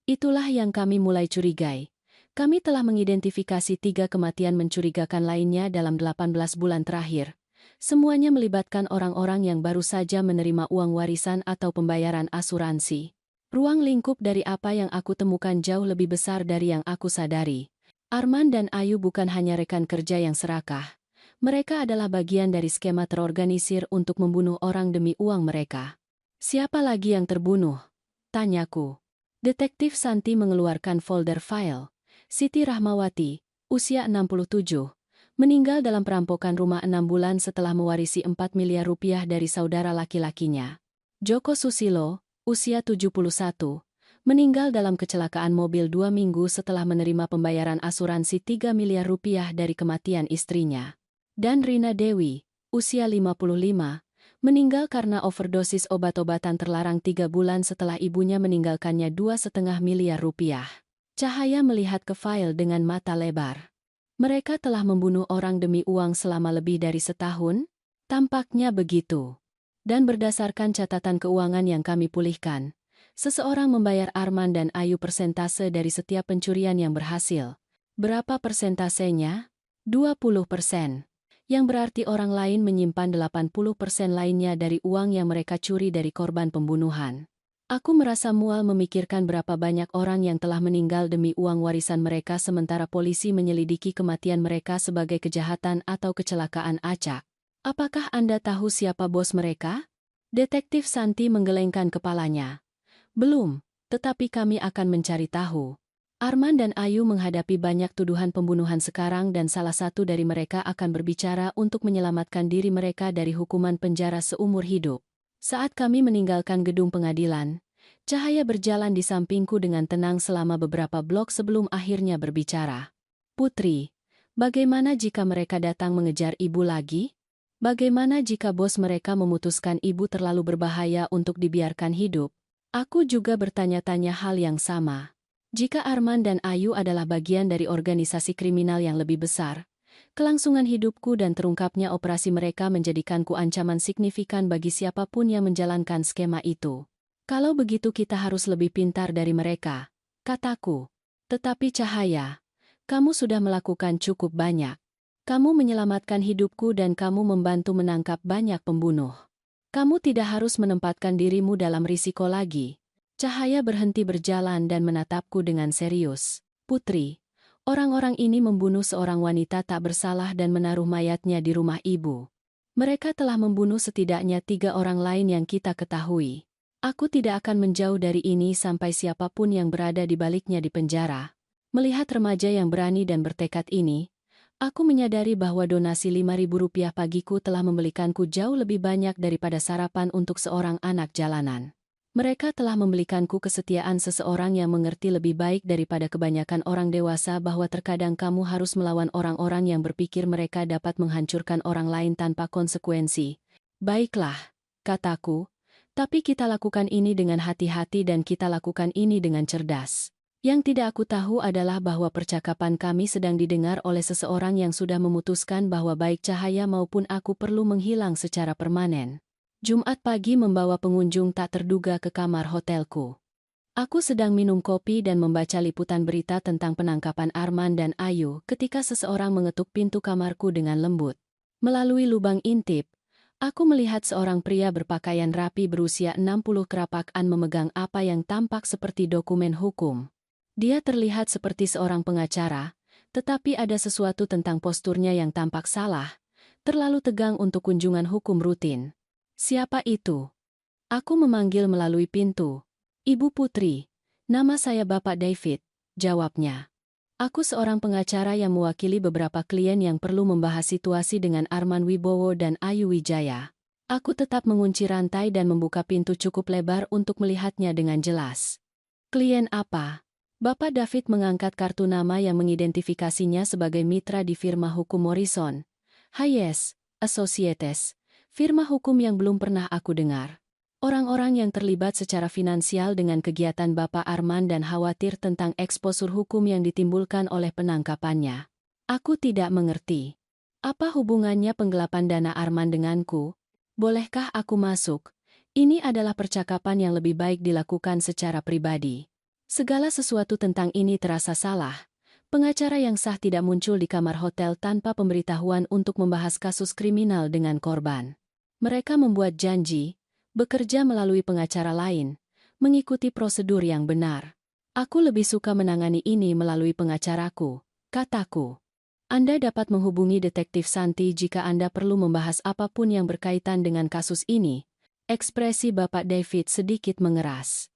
Itulah yang kami mulai curigai. Kami telah mengidentifikasi 3 kematian mencurigakan lainnya dalam 18 bulan terakhir. Semuanya melibatkan orang-orang yang baru saja menerima uang warisan atau pembayaran asuransi. Ruang lingkup dari apa yang aku temukan jauh lebih besar dari yang aku sadari. Arman dan Ayu bukan hanya rekan kerja yang serakah. Mereka adalah bagian dari skema terorganisir untuk membunuh orang demi uang mereka. Siapa lagi yang terbunuh? Tanyaku. Detektif Santi mengeluarkan folder file. Siti Rahmawati, usia 67, meninggal dalam perampokan rumah 6 bulan setelah mewarisi 4 miliar rupiah dari saudara laki-lakinya. Joko Susilo, usia 71, meninggal dalam kecelakaan mobil 2 minggu setelah menerima pembayaran asuransi 3 miliar rupiah dari kematian istrinya. Dan Rina Dewi, usia 55, meninggal karena overdosis obat-obatan terlarang 3 bulan setelah ibunya meninggalkannya 2,5 miliar rupiah. Cahaya melihat ke file dengan mata lebar. Mereka telah membunuh orang demi uang selama lebih dari setahun? Tampaknya begitu. Dan berdasarkan catatan keuangan yang kami pulihkan, seseorang membayar Arman dan Ayu persentase dari setiap pencurian yang berhasil. Berapa persentasenya? 20%. Yang berarti orang lain menyimpan 80% lainnya dari uang yang mereka curi dari korban pembunuhan. Aku merasa mual memikirkan berapa banyak orang yang telah meninggal demi uang warisan mereka sementara polisi menyelidiki kematian mereka sebagai kejahatan atau kecelakaan acak. Apakah Anda tahu siapa bos mereka? Detektif Santi menggelengkan kepalanya. Belum, tetapi kami akan mencari tahu. Arman dan Ayu menghadapi banyak tuduhan pembunuhan sekarang dan salah satu dari mereka akan berbicara untuk menyelamatkan diri mereka dari hukuman penjara seumur hidup. Saat kami meninggalkan gedung pengadilan, Cahaya berjalan di sampingku dengan tenang selama beberapa blok sebelum akhirnya berbicara. Putri, bagaimana jika mereka datang mengejar ibu lagi? Bagaimana jika bos mereka memutuskan ibu terlalu berbahaya untuk dibiarkan hidup? Aku juga bertanya-tanya hal yang sama. Jika Arman dan Ayu adalah bagian dari organisasi kriminal yang lebih besar, kelangsungan hidupku dan terungkapnya operasi mereka menjadikanku ancaman signifikan bagi siapapun yang menjalankan skema itu. Kalau begitu kita harus lebih pintar dari mereka, kataku. Tetapi Cahaya, kamu sudah melakukan cukup banyak. Kamu menyelamatkan hidupku dan kamu membantu menangkap banyak pembunuh. Kamu tidak harus menempatkan dirimu dalam risiko lagi. Cahaya berhenti berjalan dan menatapku dengan serius. Putri, orang-orang ini membunuh seorang wanita tak bersalah dan menaruh mayatnya di rumah ibu. Mereka telah membunuh setidaknya 3 orang lain yang kita ketahui. Aku tidak akan menjauh dari ini sampai siapapun yang berada di baliknya di penjara. Melihat remaja yang berani dan bertekad ini, aku menyadari bahwa donasi Rp5.000 pagiku telah membelikanku jauh lebih banyak daripada sarapan untuk seorang anak jalanan. Mereka telah membelikanku kesetiaan seseorang yang mengerti lebih baik daripada kebanyakan orang dewasa bahwa terkadang kamu harus melawan orang-orang yang berpikir mereka dapat menghancurkan orang lain tanpa konsekuensi. Baiklah, kataku, tapi kita lakukan ini dengan hati-hati dan kita lakukan ini dengan cerdas. Yang tidak aku tahu adalah bahwa percakapan kami sedang didengar oleh seseorang yang sudah memutuskan bahwa baik Cahaya maupun aku perlu menghilang secara permanen. Jumat pagi membawa pengunjung tak terduga ke kamar hotelku. Aku sedang minum kopi dan membaca liputan berita tentang penangkapan Arman dan Ayu ketika seseorang mengetuk pintu kamarku dengan lembut. Melalui lubang intip, aku melihat seorang pria berpakaian rapi berusia 60 kerapakan memegang apa yang tampak seperti dokumen hukum. Dia terlihat seperti seorang pengacara, tetapi ada sesuatu tentang posturnya yang tampak salah, terlalu tegang untuk kunjungan hukum rutin. Siapa itu? Aku memanggil melalui pintu. Ibu Putri, nama saya Bapak David, jawabnya. Aku seorang pengacara yang mewakili beberapa klien yang perlu membahas situasi dengan Arman Wibowo dan Ayu Wijaya. Aku tetap mengunci rantai dan membuka pintu cukup lebar untuk melihatnya dengan jelas. Klien apa? Bapak David mengangkat kartu nama yang mengidentifikasinya sebagai mitra di firma hukum Morrison Hayes Associates, firma hukum yang belum pernah aku dengar. Orang-orang yang terlibat secara finansial dengan kegiatan Bapak Arman dan khawatir tentang eksposur hukum yang ditimbulkan oleh penangkapannya. Aku tidak mengerti. Apa hubungannya penggelapan dana Arman denganku? Bolehkah aku masuk? Ini adalah percakapan yang lebih baik dilakukan secara pribadi. Segala sesuatu tentang ini terasa salah. Pengacara yang sah tidak muncul di kamar hotel tanpa pemberitahuan untuk membahas kasus kriminal dengan korban. Mereka membuat janji, bekerja melalui pengacara lain, mengikuti prosedur yang benar. Aku lebih suka menangani ini melalui pengacaraku, kataku. Anda dapat menghubungi Detektif Santi jika Anda perlu membahas apapun yang berkaitan dengan kasus ini. Ekspresi Bapak David sedikit mengeras.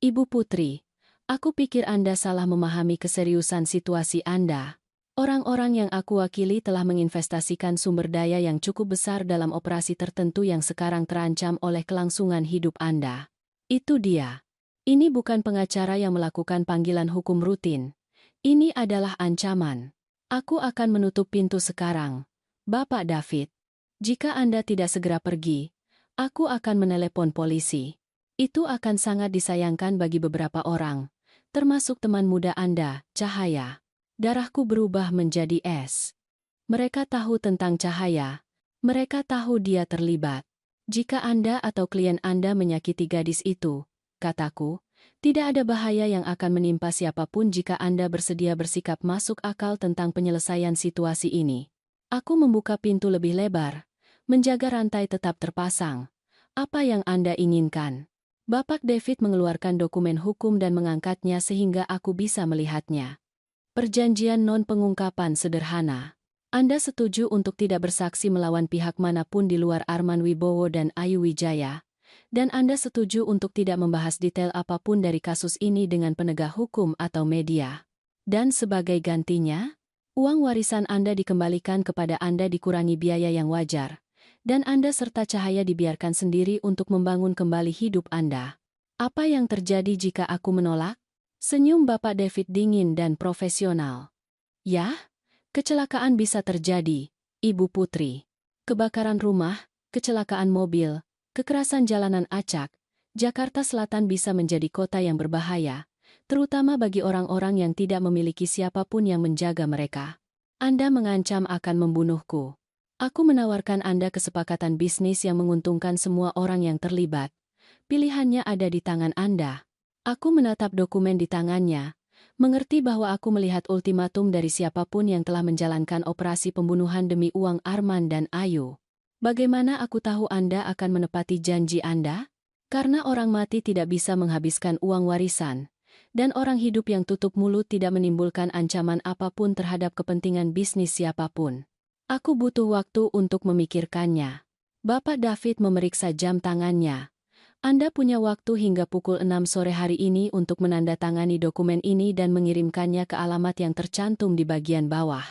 Ibu Putri, aku pikir Anda salah memahami keseriusan situasi Anda. Orang-orang yang aku wakili telah menginvestasikan sumber daya yang cukup besar dalam operasi tertentu yang sekarang terancam oleh kelangsungan hidup Anda. Itu dia. Ini bukan pengacara yang melakukan panggilan hukum rutin. Ini adalah ancaman. Aku akan menutup pintu sekarang, Bapak David. Jika Anda tidak segera pergi, aku akan menelepon polisi. Itu akan sangat disayangkan bagi beberapa orang, termasuk teman muda Anda, Cahaya. Darahku berubah menjadi es. Mereka tahu tentang Cahaya. Mereka tahu dia terlibat. Jika Anda atau klien Anda menyakiti gadis itu, kataku, tidak ada bahaya yang akan menimpa siapapun jika Anda bersedia bersikap masuk akal tentang penyelesaian situasi ini. Aku membuka pintu lebih lebar, menjaga rantai tetap terpasang. Apa yang Anda inginkan? Bapak David mengeluarkan dokumen hukum dan mengangkatnya sehingga aku bisa melihatnya. Perjanjian non-pengungkapan sederhana. Anda setuju untuk tidak bersaksi melawan pihak manapun di luar Arman Wibowo dan Ayu Wijaya, dan Anda setuju untuk tidak membahas detail apapun dari kasus ini dengan penegak hukum atau media. Dan sebagai gantinya, uang warisan Anda dikembalikan kepada Anda dikurangi biaya yang wajar, dan Anda serta Cahaya dibiarkan sendiri untuk membangun kembali hidup Anda. Apa yang terjadi jika aku menolak? Senyum Bapak David dingin dan profesional. Ya, kecelakaan bisa terjadi, Ibu Putri. Kebakaran rumah, kecelakaan mobil, kekerasan jalanan acak. Jakarta Selatan bisa menjadi kota yang berbahaya, terutama bagi orang-orang yang tidak memiliki siapapun yang menjaga mereka. Anda mengancam akan membunuhku. Aku menawarkan Anda kesepakatan bisnis yang menguntungkan semua orang yang terlibat. Pilihannya ada di tangan Anda. Aku menatap dokumen di tangannya, mengerti bahwa aku melihat ultimatum dari siapapun yang telah menjalankan operasi pembunuhan demi uang Arman dan Ayu. Bagaimana aku tahu Anda akan menepati janji Anda? Karena orang mati tidak bisa menghabiskan uang warisan, dan orang hidup yang tutup mulut tidak menimbulkan ancaman apapun terhadap kepentingan bisnis siapapun. Aku butuh waktu untuk memikirkannya. Bapak David memeriksa jam tangannya. Anda punya waktu hingga pukul 6 sore hari ini untuk menandatangani dokumen ini dan mengirimkannya ke alamat yang tercantum di bagian bawah.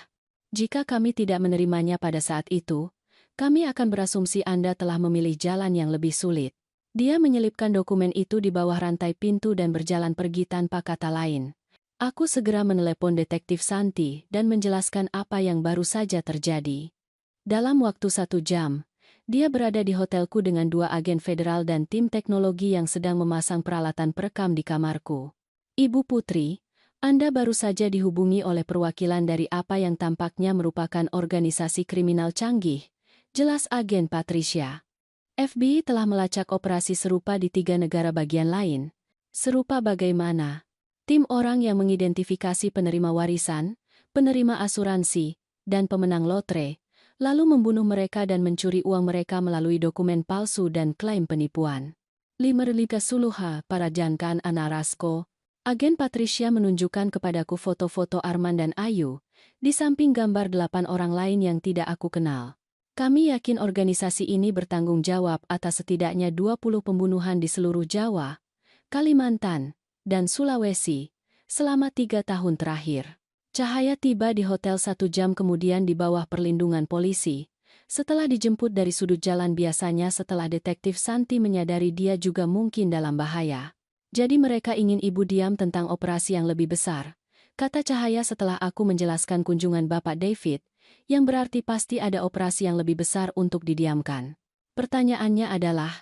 Jika kami tidak menerimanya pada saat itu, kami akan berasumsi Anda telah memilih jalan yang lebih sulit. Dia menyelipkan dokumen itu di bawah rantai pintu dan berjalan pergi tanpa kata lain. Aku segera menelepon Detektif Santi dan menjelaskan apa yang baru saja terjadi. Dalam waktu 1 jam, dia berada di hotelku dengan 2 agen federal dan tim teknologi yang sedang memasang peralatan perekam di kamarku. Ibu Putri, Anda baru saja dihubungi oleh perwakilan dari apa yang tampaknya merupakan organisasi kriminal canggih, jelas agen Patricia. FBI telah melacak operasi serupa di 3 negara bagian lain. Serupa bagaimana? Tim orang yang mengidentifikasi penerima warisan, penerima asuransi, dan pemenang lotre, lalu membunuh mereka dan mencuri uang mereka melalui dokumen palsu dan klaim penipuan. Limerlika Suluha para Jankan Anarasko, agen Patricia menunjukkan kepadaku foto-foto Arman dan Ayu, di samping gambar 8 orang lain yang tidak aku kenal. Kami yakin organisasi ini bertanggung jawab atas setidaknya 20 pembunuhan di seluruh Jawa, Kalimantan, dan Sulawesi, selama 3 tahun terakhir. Cahaya tiba di hotel 1 jam kemudian di bawah perlindungan polisi, setelah dijemput dari sudut jalan biasanya setelah Detektif Santi menyadari dia juga mungkin dalam bahaya. Jadi mereka ingin ibu diam tentang operasi yang lebih besar, kata Cahaya setelah aku menjelaskan kunjungan Bapak David, yang berarti pasti ada operasi yang lebih besar untuk didiamkan. Pertanyaannya adalah,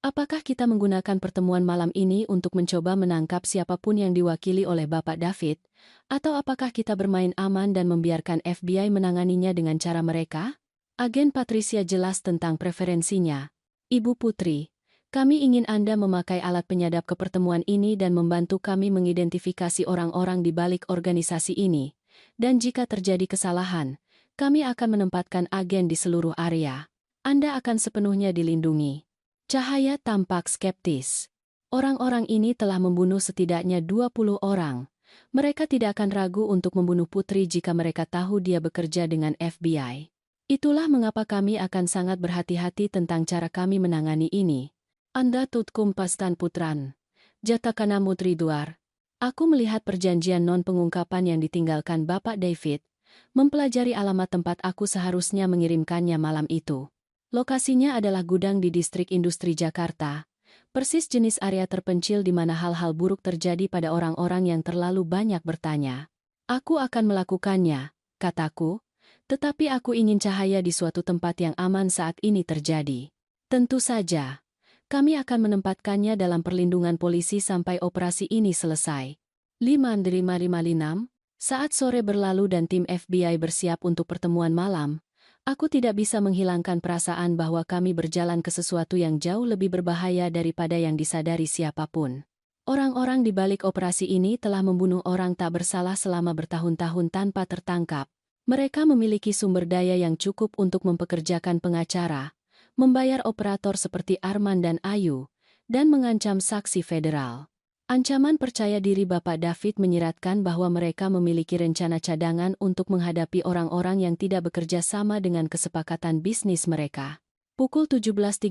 apakah kita menggunakan pertemuan malam ini untuk mencoba menangkap siapapun yang diwakili oleh Bapak David, atau apakah kita bermain aman dan membiarkan FBI menanganinya dengan cara mereka? Agen Patricia jelas tentang preferensinya. Ibu Putri, kami ingin Anda memakai alat penyadap ke pertemuan ini dan membantu kami mengidentifikasi orang-orang di balik organisasi ini. Dan jika terjadi kesalahan, kami akan menempatkan agen di seluruh area. Anda akan sepenuhnya dilindungi. Cahaya tampak skeptis. Orang-orang ini telah membunuh setidaknya 20 orang. Mereka tidak akan ragu untuk membunuh Putri jika mereka tahu dia bekerja dengan FBI. Itulah mengapa kami akan sangat berhati-hati tentang cara kami menangani ini. Anda tutkum pastan putran. Jatakana Mutri Duar. Aku melihat perjanjian non-pengungkapan yang ditinggalkan Bapak David, mempelajari alamat tempat aku seharusnya mengirimkannya malam itu. Lokasinya adalah gudang di distrik industri Jakarta. Persis jenis area terpencil di mana hal-hal buruk terjadi pada orang-orang yang terlalu banyak bertanya. Aku akan melakukannya, kataku, tetapi aku ingin Cahaya di suatu tempat yang aman saat ini terjadi. Tentu saja, kami akan menempatkannya dalam perlindungan polisi sampai operasi ini selesai. 5.556, saat sore berlalu dan tim FBI bersiap untuk pertemuan malam, aku tidak bisa menghilangkan perasaan bahwa kami berjalan ke sesuatu yang jauh lebih berbahaya daripada yang disadari siapapun. Orang-orang di balik operasi ini telah membunuh orang tak bersalah selama bertahun-tahun tanpa tertangkap. Mereka memiliki sumber daya yang cukup untuk mempekerjakan pengacara, membayar operator seperti Arman dan Ayu, dan mengancam saksi federal. Ancaman percaya diri Bapak David menyiratkan bahwa mereka memiliki rencana cadangan untuk menghadapi orang-orang yang tidak bekerja sama dengan kesepakatan bisnis mereka. Pukul 17.30,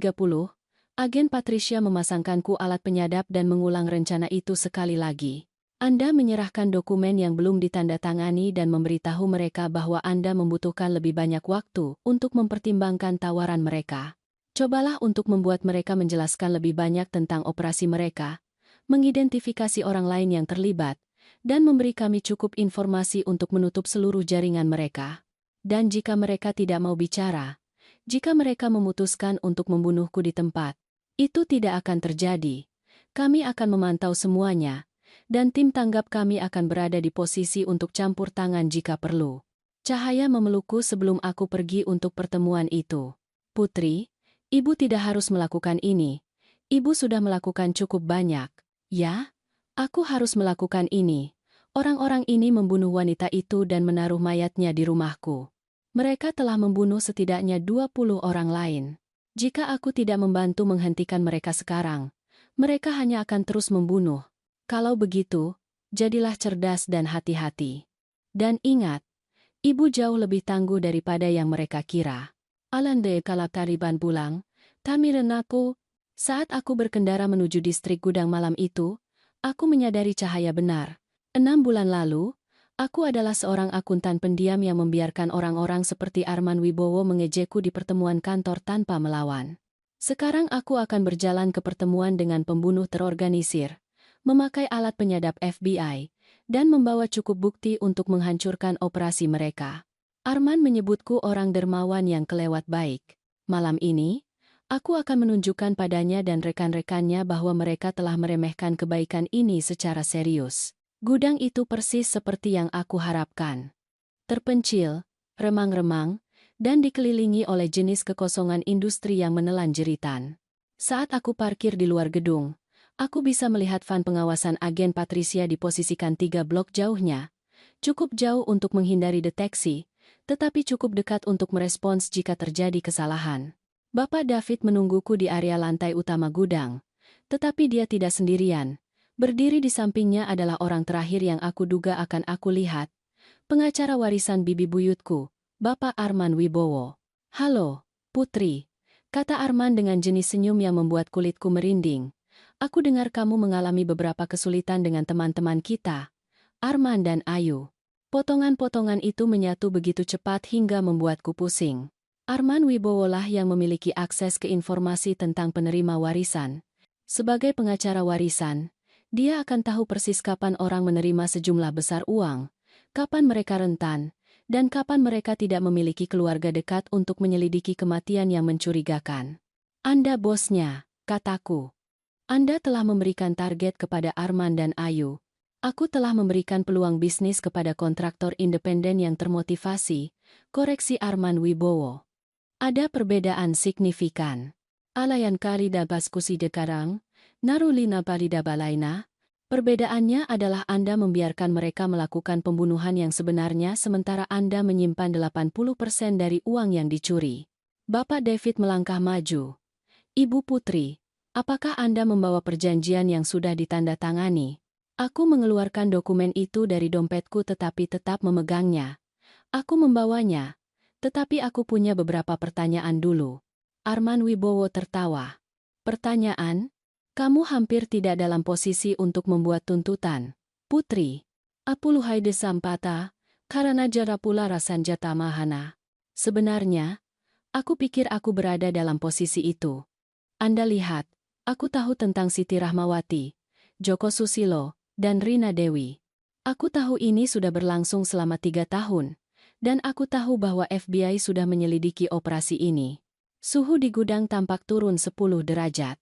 agen Patricia memasangkanku alat penyadap dan mengulang rencana itu sekali lagi. Anda menyerahkan dokumen yang belum ditandatangani dan memberitahu mereka bahwa Anda membutuhkan lebih banyak waktu untuk mempertimbangkan tawaran mereka. Cobalah untuk membuat mereka menjelaskan lebih banyak tentang operasi mereka, mengidentifikasi orang lain yang terlibat, dan memberi kami cukup informasi untuk menutup seluruh jaringan mereka. Dan jika mereka tidak mau bicara, jika mereka memutuskan untuk membunuhku di tempat, itu tidak akan terjadi. Kami akan memantau semuanya, dan tim tanggap kami akan berada di posisi untuk campur tangan jika perlu. Cahaya memelukku sebelum aku pergi untuk pertemuan itu. Putri, Ibu tidak harus melakukan ini. Ibu sudah melakukan cukup banyak. Ya, aku harus melakukan ini. Orang-orang ini membunuh wanita itu dan menaruh mayatnya di rumahku. Mereka telah membunuh setidaknya 20 orang lain. Jika aku tidak membantu menghentikan mereka sekarang, mereka hanya akan terus membunuh. Kalau begitu, jadilah cerdas dan hati-hati. Dan ingat, ibu jauh lebih tangguh daripada yang mereka kira. Alande kalau Taliban pulang, Tamirenaku, saat aku berkendara menuju distrik gudang malam itu, aku menyadari cahaya benar. 6 bulan lalu, aku adalah seorang akuntan pendiam yang membiarkan orang-orang seperti Arman Wibowo mengejekku di pertemuan kantor tanpa melawan. Sekarang aku akan berjalan ke pertemuan dengan pembunuh terorganisir, memakai alat penyadap FBI, dan membawa cukup bukti untuk menghancurkan operasi mereka. Arman menyebutku orang dermawan yang kelewat baik. Malam ini, aku akan menunjukkan padanya dan rekan-rekannya bahwa mereka telah meremehkan kebaikan ini secara serius. Gudang itu persis seperti yang aku harapkan. Terpencil, remang-remang, dan dikelilingi oleh jenis kekosongan industri yang menelan jeritan. Saat aku parkir di luar gedung, aku bisa melihat van pengawasan agen Patricia diposisikan 3 blok jauhnya. Cukup jauh untuk menghindari deteksi, tetapi cukup dekat untuk merespons jika terjadi kesalahan. Bapak David menungguku di area lantai utama gudang, tetapi dia tidak sendirian. Berdiri di sampingnya adalah orang terakhir yang aku duga akan aku lihat. Pengacara warisan bibi buyutku, Bapak Arman Wibowo. "Halo, Putri," kata Arman dengan jenis senyum yang membuat kulitku merinding. "Aku dengar kamu mengalami beberapa kesulitan dengan teman-teman kita, Arman dan Ayu." Potongan-potongan itu menyatu begitu cepat hingga membuatku pusing. Arman Wibowo lah yang memiliki akses ke informasi tentang penerima warisan. Sebagai pengacara warisan, dia akan tahu persis kapan orang menerima sejumlah besar uang, kapan mereka rentan, dan kapan mereka tidak memiliki keluarga dekat untuk menyelidiki kematian yang mencurigakan. "Anda bosnya," kataku. "Anda telah memberikan target kepada Arman dan Ayu. Aku telah memberikan peluang bisnis kepada kontraktor independen yang termotivasi," koreksi Arman Wibowo. "Ada perbedaan signifikan. Alayan kalida baskusi dekarang, narulina palida balaina." Perbedaannya adalah Anda membiarkan mereka melakukan pembunuhan yang sebenarnya sementara Anda menyimpan 80% dari uang yang dicuri. Bapak David melangkah maju. "Ibu Putri, apakah Anda membawa perjanjian yang sudah ditandatangani?" Aku mengeluarkan dokumen itu dari dompetku tetapi tetap memegangnya. "Aku membawanya, tetapi aku punya beberapa pertanyaan dulu." Arman Wibowo tertawa. "Pertanyaan? Kamu hampir tidak dalam posisi untuk membuat tuntutan, Putri. Apuluhai desampata, karena jarapula rasanjata mahana." "Sebenarnya, aku pikir aku berada dalam posisi itu. Anda lihat, aku tahu tentang Siti Rahmawati, Joko Susilo, dan Rina Dewi. Aku tahu ini sudah berlangsung selama 3 tahun, dan aku tahu bahwa FBI sudah menyelidiki operasi ini." Suhu di gudang tampak turun 10 derajat.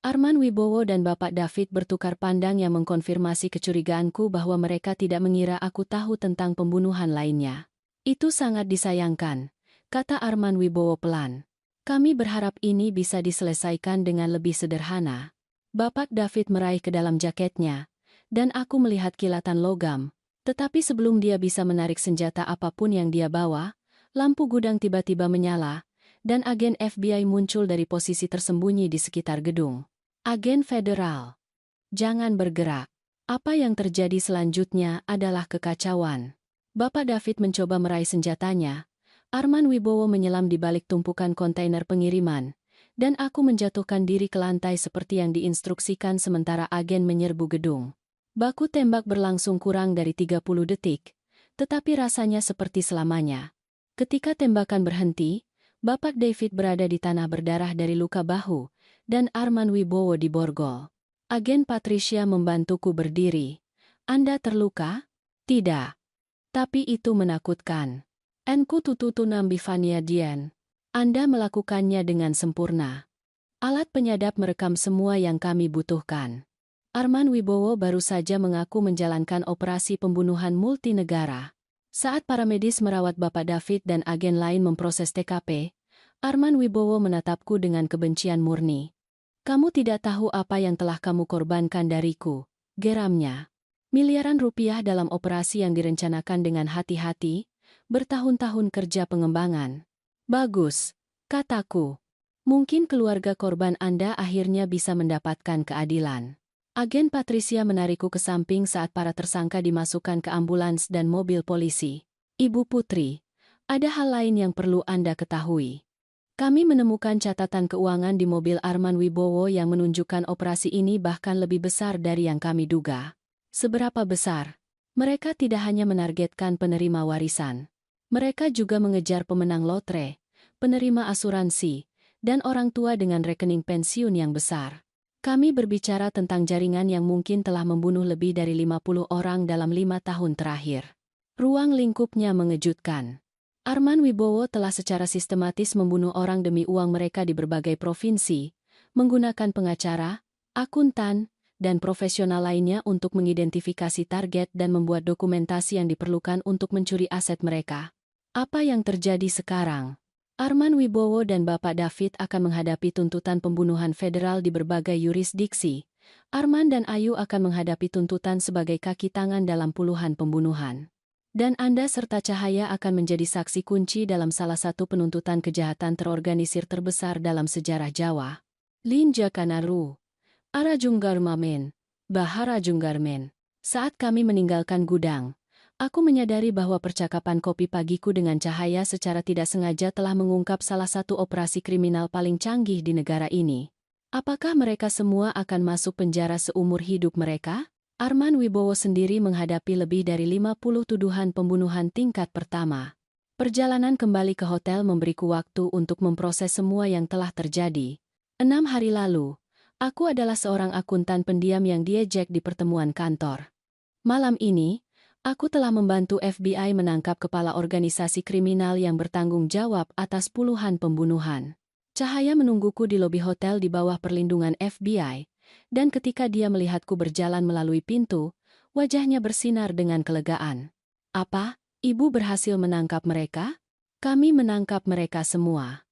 Arman Wibowo dan Bapak David bertukar pandang yang mengkonfirmasi kecurigaanku bahwa mereka tidak mengira aku tahu tentang pembunuhan lainnya. "Itu sangat disayangkan," kata Arman Wibowo pelan. "Kami berharap ini bisa diselesaikan dengan lebih sederhana." Bapak David meraih ke dalam jaketnya, dan aku melihat kilatan logam. Tetapi sebelum dia bisa menarik senjata apapun yang dia bawa, lampu gudang tiba-tiba menyala, dan agen FBI muncul dari posisi tersembunyi di sekitar gedung. "Agen federal, jangan bergerak." Apa yang terjadi selanjutnya adalah kekacauan. Bapak David mencoba meraih senjatanya. Arman Wibowo menyelam di balik tumpukan kontainer pengiriman, dan aku menjatuhkan diri ke lantai seperti yang diinstruksikan sementara agen menyerbu gedung. Baku tembak berlangsung kurang dari 30 detik, tetapi rasanya seperti selamanya. Ketika tembakan berhenti, Bapak David berada di tanah berdarah dari luka bahu, dan Arman Wibowo di borgol. Agen Patricia membantuku berdiri. "Anda terluka?" "Tidak. Tapi itu menakutkan." "Enku tututu nambifania dien." "Anda melakukannya dengan sempurna. Alat penyadap merekam semua yang kami butuhkan." Arman Wibowo baru saja mengaku menjalankan operasi pembunuhan multinegara. Saat para medis merawat Bapak David dan agen lain memproses TKP, Arman Wibowo menatapku dengan kebencian murni. "Kamu tidak tahu apa yang telah kamu korbankan dariku," geramnya. Miliaran rupiah dalam operasi yang direncanakan dengan hati-hati, bertahun-tahun kerja pengembangan. Bagus, kataku. Mungkin keluarga korban Anda akhirnya bisa mendapatkan keadilan. Agen Patricia menarikku ke samping saat para tersangka dimasukkan ke ambulans dan mobil polisi. Ibu Putri, ada hal lain yang perlu Anda ketahui. Kami menemukan catatan keuangan di mobil Arman Wibowo yang menunjukkan operasi ini bahkan lebih besar dari yang kami duga. Seberapa besar? Mereka tidak hanya menargetkan penerima warisan. Mereka juga mengejar pemenang lotre, penerima asuransi, dan orang tua dengan rekening pensiun yang besar. Kami berbicara tentang jaringan yang mungkin telah membunuh lebih dari 50 orang dalam 5 tahun terakhir. Ruang lingkupnya mengejutkan. Arman Wibowo telah secara sistematis membunuh orang demi uang mereka di berbagai provinsi, menggunakan pengacara, akuntan, dan profesional lainnya untuk mengidentifikasi target dan membuat dokumentasi yang diperlukan untuk mencuri aset mereka. Apa yang terjadi sekarang? Arman Wibowo dan Bapak David akan menghadapi tuntutan pembunuhan federal di berbagai yurisdiksi. Arman dan Ayu akan menghadapi tuntutan sebagai kaki tangan dalam puluhan pembunuhan. Dan Anda serta Cahaya akan menjadi saksi kunci dalam salah satu penuntutan kejahatan terorganisir terbesar dalam sejarah Jawa. Linja Kanaru. Arajunggarmamen. Baharajunggarmen. Saat kami meninggalkan gudang, aku menyadari bahwa percakapan kopi pagiku dengan Cahaya secara tidak sengaja telah mengungkap salah satu operasi kriminal paling canggih di negara ini. Apakah mereka semua akan masuk penjara seumur hidup mereka? Arman Wibowo sendiri menghadapi lebih dari 50 tuduhan pembunuhan tingkat pertama. Perjalanan kembali ke hotel memberiku waktu untuk memproses semua yang telah terjadi. 6 hari lalu, aku adalah seorang akuntan pendiam yang diejek di pertemuan kantor. Malam ini, aku telah membantu FBI menangkap kepala organisasi kriminal yang bertanggung jawab atas puluhan pembunuhan. Cahaya menungguku di lobi hotel di bawah perlindungan FBI. Dan ketika dia melihatku berjalan melalui pintu, wajahnya bersinar dengan kelegaan. Apa? Ibu berhasil menangkap mereka? Kami menangkap mereka semua.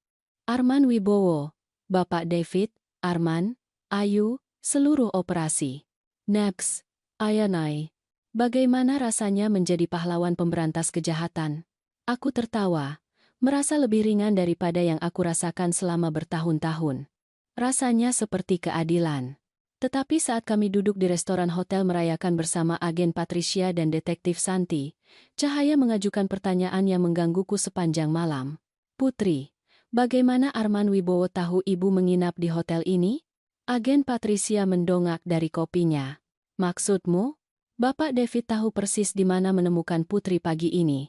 Arman Wibowo, Bapak David, Arman, Ayu, seluruh operasi. Next, Ayanai. Bagaimana rasanya menjadi pahlawan pemberantas kejahatan? Aku tertawa, merasa lebih ringan daripada yang aku rasakan selama bertahun-tahun. Rasanya seperti keadilan. Tetapi saat kami duduk di restoran hotel merayakan bersama agen Patricia dan detektif Santi, Cahaya mengajukan pertanyaan yang menggangguku sepanjang malam. Putri, bagaimana Arman Wibowo tahu ibu menginap di hotel ini? Agen Patricia mendongak dari kopinya. Maksudmu? Bapak David tahu persis di mana menemukan Putri pagi ini.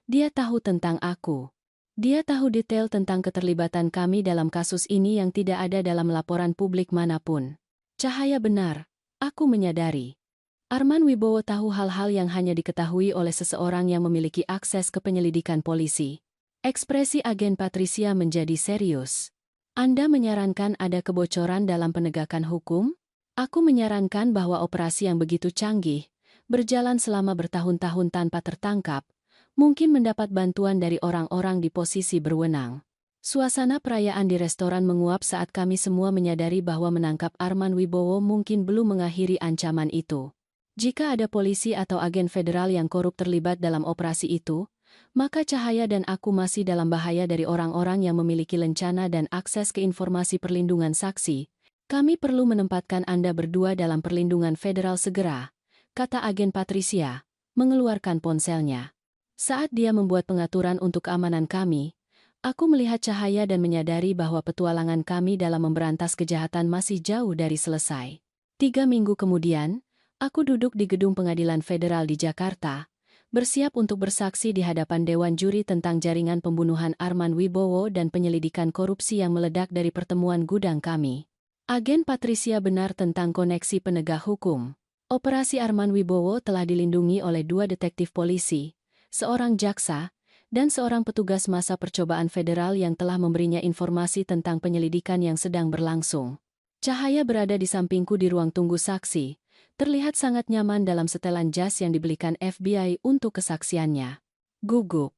Dia tahu tentang aku. Dia tahu detail tentang keterlibatan kami dalam kasus ini yang tidak ada dalam laporan publik manapun. Cahaya benar, aku menyadari. Arman Wibowo tahu hal-hal yang hanya diketahui oleh seseorang yang memiliki akses ke penyelidikan polisi. Ekspresi agen Patricia menjadi serius. Anda menyarankan ada kebocoran dalam penegakan hukum? Aku menyarankan bahwa operasi yang begitu canggih, berjalan selama bertahun-tahun tanpa tertangkap, mungkin mendapat bantuan dari orang-orang di posisi berwenang. Suasana perayaan di restoran menguap saat kami semua menyadari bahwa menangkap Arman Wibowo mungkin belum mengakhiri ancaman itu. Jika ada polisi atau agen federal yang korup terlibat dalam operasi itu, maka Cahaya dan aku masih dalam bahaya dari orang-orang yang memiliki lencana dan akses ke informasi perlindungan saksi. Kami perlu menempatkan Anda berdua dalam perlindungan federal segera, kata agen Patricia, mengeluarkan ponselnya. Saat dia membuat pengaturan untuk keamanan kami, aku melihat Cahaya dan menyadari bahwa petualangan kami dalam memberantas kejahatan masih jauh dari selesai. 3 minggu kemudian, aku duduk di gedung pengadilan federal di Jakarta, bersiap untuk bersaksi di hadapan Dewan Juri tentang jaringan pembunuhan Arman Wibowo dan penyelidikan korupsi yang meledak dari pertemuan gudang kami. Agen Patricia benar tentang koneksi penegak hukum. Operasi Arman Wibowo telah dilindungi oleh 2 detektif polisi, seorang jaksa, dan seorang petugas masa percobaan federal yang telah memberinya informasi tentang penyelidikan yang sedang berlangsung. Cahaya berada di sampingku di ruang tunggu saksi, terlihat sangat nyaman dalam setelan jas yang dibelikan FBI untuk kesaksiannya. Gugup.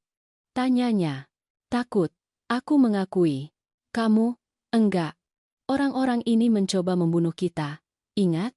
Tanyanya. Takut. Aku mengakui. Kamu? Enggak. Orang-orang ini mencoba membunuh kita. Ingat?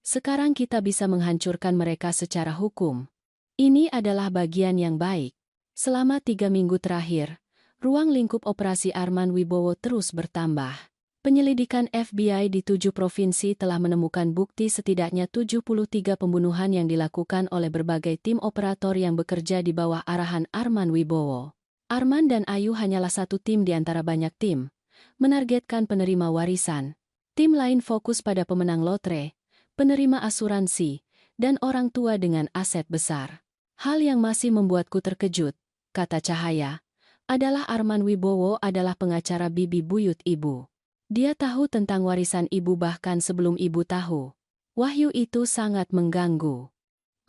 Sekarang kita bisa menghancurkan mereka secara hukum. Ini adalah bagian yang baik. Selama 3 minggu terakhir, ruang lingkup operasi Arman Wibowo terus bertambah. Penyelidikan FBI di 7 provinsi telah menemukan bukti setidaknya 73 pembunuhan yang dilakukan oleh berbagai tim operator yang bekerja di bawah arahan Arman Wibowo. Arman dan Ayu hanyalah satu tim di antara banyak tim, menargetkan penerima warisan. Tim lain fokus pada pemenang lotre, penerima asuransi, dan orang tua dengan aset besar. Hal yang masih membuatku terkejut, kata Cahaya, adalah Arman Wibowo adalah pengacara bibi buyut ibu. Dia tahu tentang warisan ibu bahkan sebelum ibu tahu. Wahyu itu sangat mengganggu.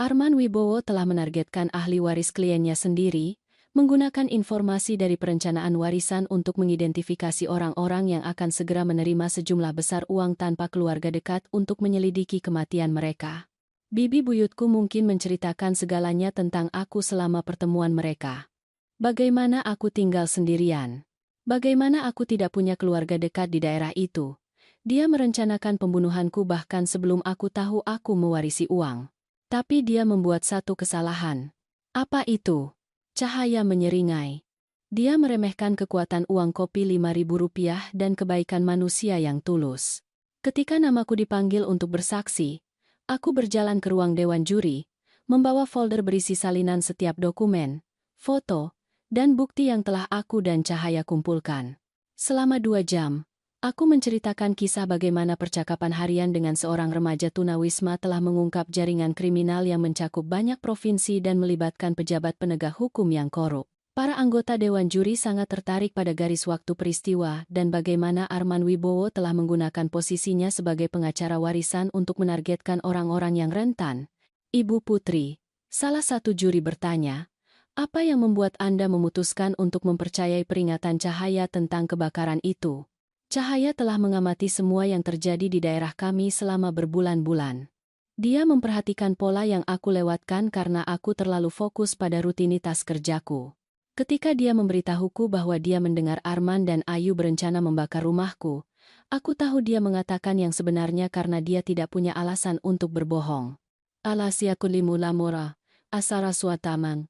Arman Wibowo telah menargetkan ahli waris kliennya sendiri, menggunakan informasi dari perencanaan warisan untuk mengidentifikasi orang-orang yang akan segera menerima sejumlah besar uang tanpa keluarga dekat untuk menyelidiki kematian mereka. Bibi buyutku mungkin menceritakan segalanya tentang aku selama pertemuan mereka. Bagaimana aku tinggal sendirian? Bagaimana aku tidak punya keluarga dekat di daerah itu? Dia merencanakan pembunuhanku bahkan sebelum aku tahu aku mewarisi uang. Tapi dia membuat satu kesalahan. Apa itu? Cahaya menyeringai. Dia meremehkan kekuatan uang kopi Rp5.000 dan kebaikan manusia yang tulus. Ketika namaku dipanggil untuk bersaksi, aku berjalan ke ruang dewan juri, membawa folder berisi salinan setiap dokumen, foto, dan bukti yang telah aku dan Cahaya kumpulkan. Selama 2 jam, aku menceritakan kisah bagaimana percakapan harian dengan seorang remaja tunawisma telah mengungkap jaringan kriminal yang mencakup banyak provinsi dan melibatkan pejabat penegak hukum yang korup. Para anggota Dewan Juri sangat tertarik pada garis waktu peristiwa dan bagaimana Arman Wibowo telah menggunakan posisinya sebagai pengacara warisan untuk menargetkan orang-orang yang rentan. Ibu Putri, salah satu juri bertanya, apa yang membuat Anda memutuskan untuk mempercayai peringatan Cahaya tentang kebakaran itu? Cahaya telah mengamati semua yang terjadi di daerah kami selama berbulan-bulan. Dia memperhatikan pola yang aku lewatkan karena aku terlalu fokus pada rutinitas kerjaku. Ketika dia memberitahuku bahwa dia mendengar Arman dan Ayu berencana membakar rumahku, aku tahu dia mengatakan yang sebenarnya karena dia tidak punya alasan untuk berbohong. Alasia kulimu lamora, asara suatamang.